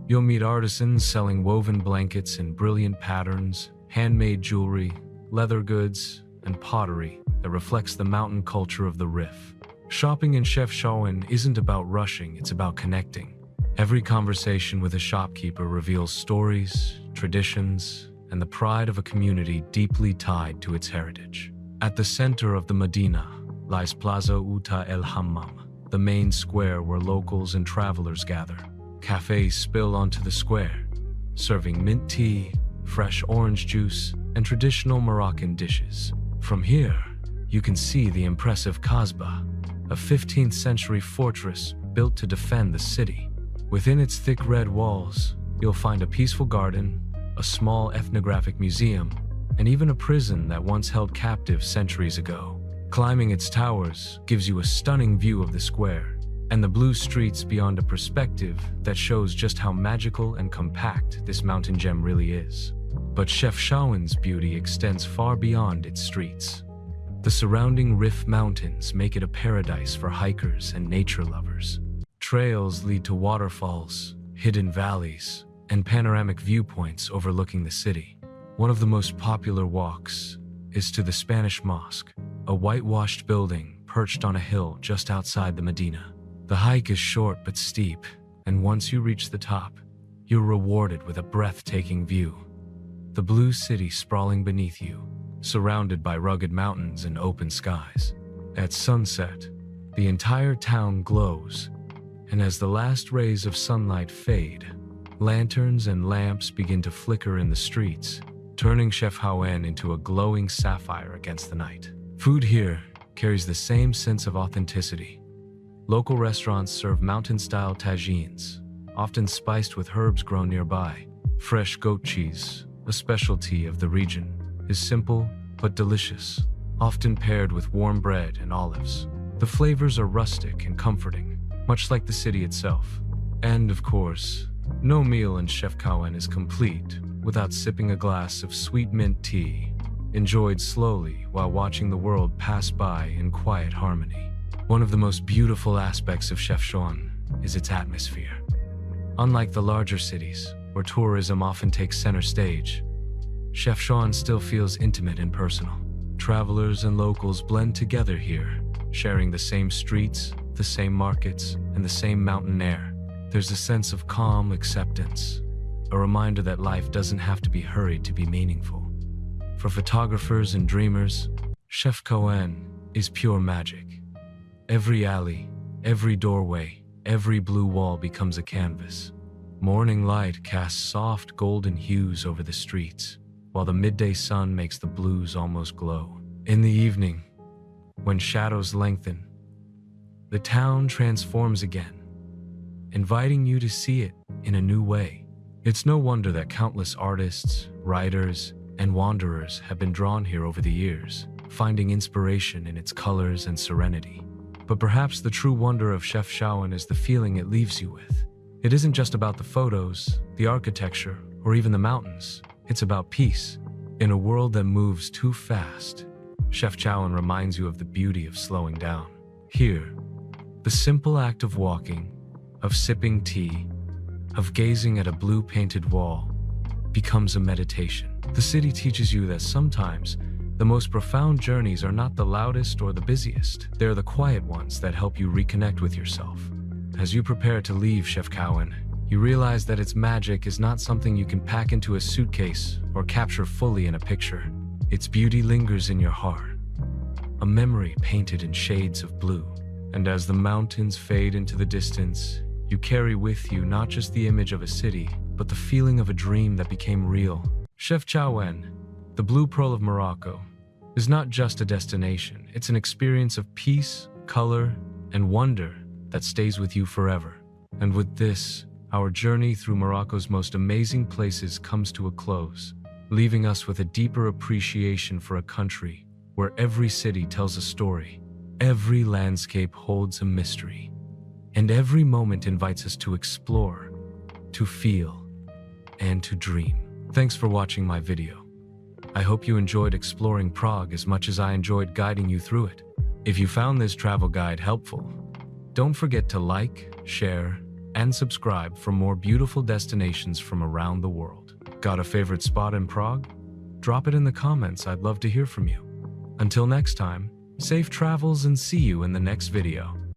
You'll meet artisans selling woven blankets in brilliant patterns, handmade jewelry, leather goods, and pottery that reflects the mountain culture of the Rif. Shopping in Chefchaouen isn't about rushing, it's about connecting. Every conversation with a shopkeeper reveals stories, traditions, and the pride of a community deeply tied to its heritage. At the center of the Medina lies Plaza Outa El Hammam, the main square where locals and travelers gather. Cafes spill onto the square, serving mint tea, fresh orange juice, and traditional Moroccan dishes. From here, you can see the impressive Kasbah, a 15th century fortress built to defend the city. Within its thick red walls, you'll find a peaceful garden, a small ethnographic museum, and even a prison that once held captives centuries ago. Climbing its towers gives you a stunning view of the square and the blue streets beyond a perspective that shows just how magical and compact this mountain gem really is. But Chefchaouen's beauty extends far beyond its streets. The surrounding Rif Mountains make it a paradise for hikers and nature lovers. Trails lead to waterfalls, hidden valleys, and panoramic viewpoints overlooking the city. One of the most popular walks is to the Spanish Mosque, a whitewashed building perched on a hill just outside the Medina. The hike is short but steep, and once you reach the top, you're rewarded with a breathtaking view. The blue city sprawling beneath you, surrounded by rugged mountains and open skies. At sunset, the entire town glows, and as the last rays of sunlight fade, lanterns and lamps begin to flicker in the streets, turning Chefchaouen into a glowing sapphire against the night. Food here carries the same sense of authenticity. Local restaurants serve mountain-style tagines, often spiced with herbs grown nearby. Fresh goat cheese, a specialty of the region, is simple but delicious, often paired with warm bread and olives. The flavors are rustic and comforting, much like the city itself. And of course, no meal in Chefchaouen is complete without sipping a glass of sweet mint tea, enjoyed slowly while watching the world pass by in quiet harmony. One of the most beautiful aspects of Chefchaouen is its atmosphere. Unlike the larger cities, where tourism often takes center stage, Chefchaouen still feels intimate and personal. Travelers and locals blend together here, sharing the same streets, the same markets, and the same mountain air. There's a sense of calm acceptance, a reminder that life doesn't have to be hurried to be meaningful. For photographers and dreamers, Chefchaouen is pure magic. Every alley, every doorway, every blue wall becomes a canvas. Morning light casts soft golden hues over the streets, while the midday sun makes the blues almost glow. In the evening, when shadows lengthen, the town transforms again, inviting you to see it in a new way. It's no wonder that countless artists, writers, and wanderers have been drawn here over the years, finding inspiration in its colors and serenity. But perhaps the true wonder of Chefchaouen is the feeling it leaves you with. It isn't just about the photos, the architecture, or even the mountains. It's about peace. In a world that moves too fast, Chefchaouen reminds you of the beauty of slowing down. Here, the simple act of walking, of sipping tea, of gazing at a blue-painted wall, becomes a meditation. The city teaches you that sometimes the most profound journeys are not the loudest or the busiest. They're the quiet ones that help you reconnect with yourself. As you prepare to leave Chefchaouen, you realize that its magic is not something you can pack into a suitcase or capture fully in a picture. Its beauty lingers in your heart, a memory painted in shades of blue. And as the mountains fade into the distance, you carry with you not just the image of a city, but the feeling of a dream that became real. Chefchaouen, the blue pearl of Morocco, is not just a destination. It's an experience of peace, color, and wonder that stays with you forever. And with this, our journey through Morocco's most amazing places comes to a close, leaving us with a deeper appreciation for a country where every city tells a story, every landscape holds a mystery, and every moment invites us to explore, to feel, and to dream. Thanks for watching my video. I hope you enjoyed exploring Prague as much as I enjoyed guiding you through it. If you found this travel guide helpful, don't forget to like, share, and subscribe for more beautiful destinations from around the world. Got a favorite spot in Prague? Drop it in the comments, I'd love to hear from you. Until next time, safe travels and see you in the next video.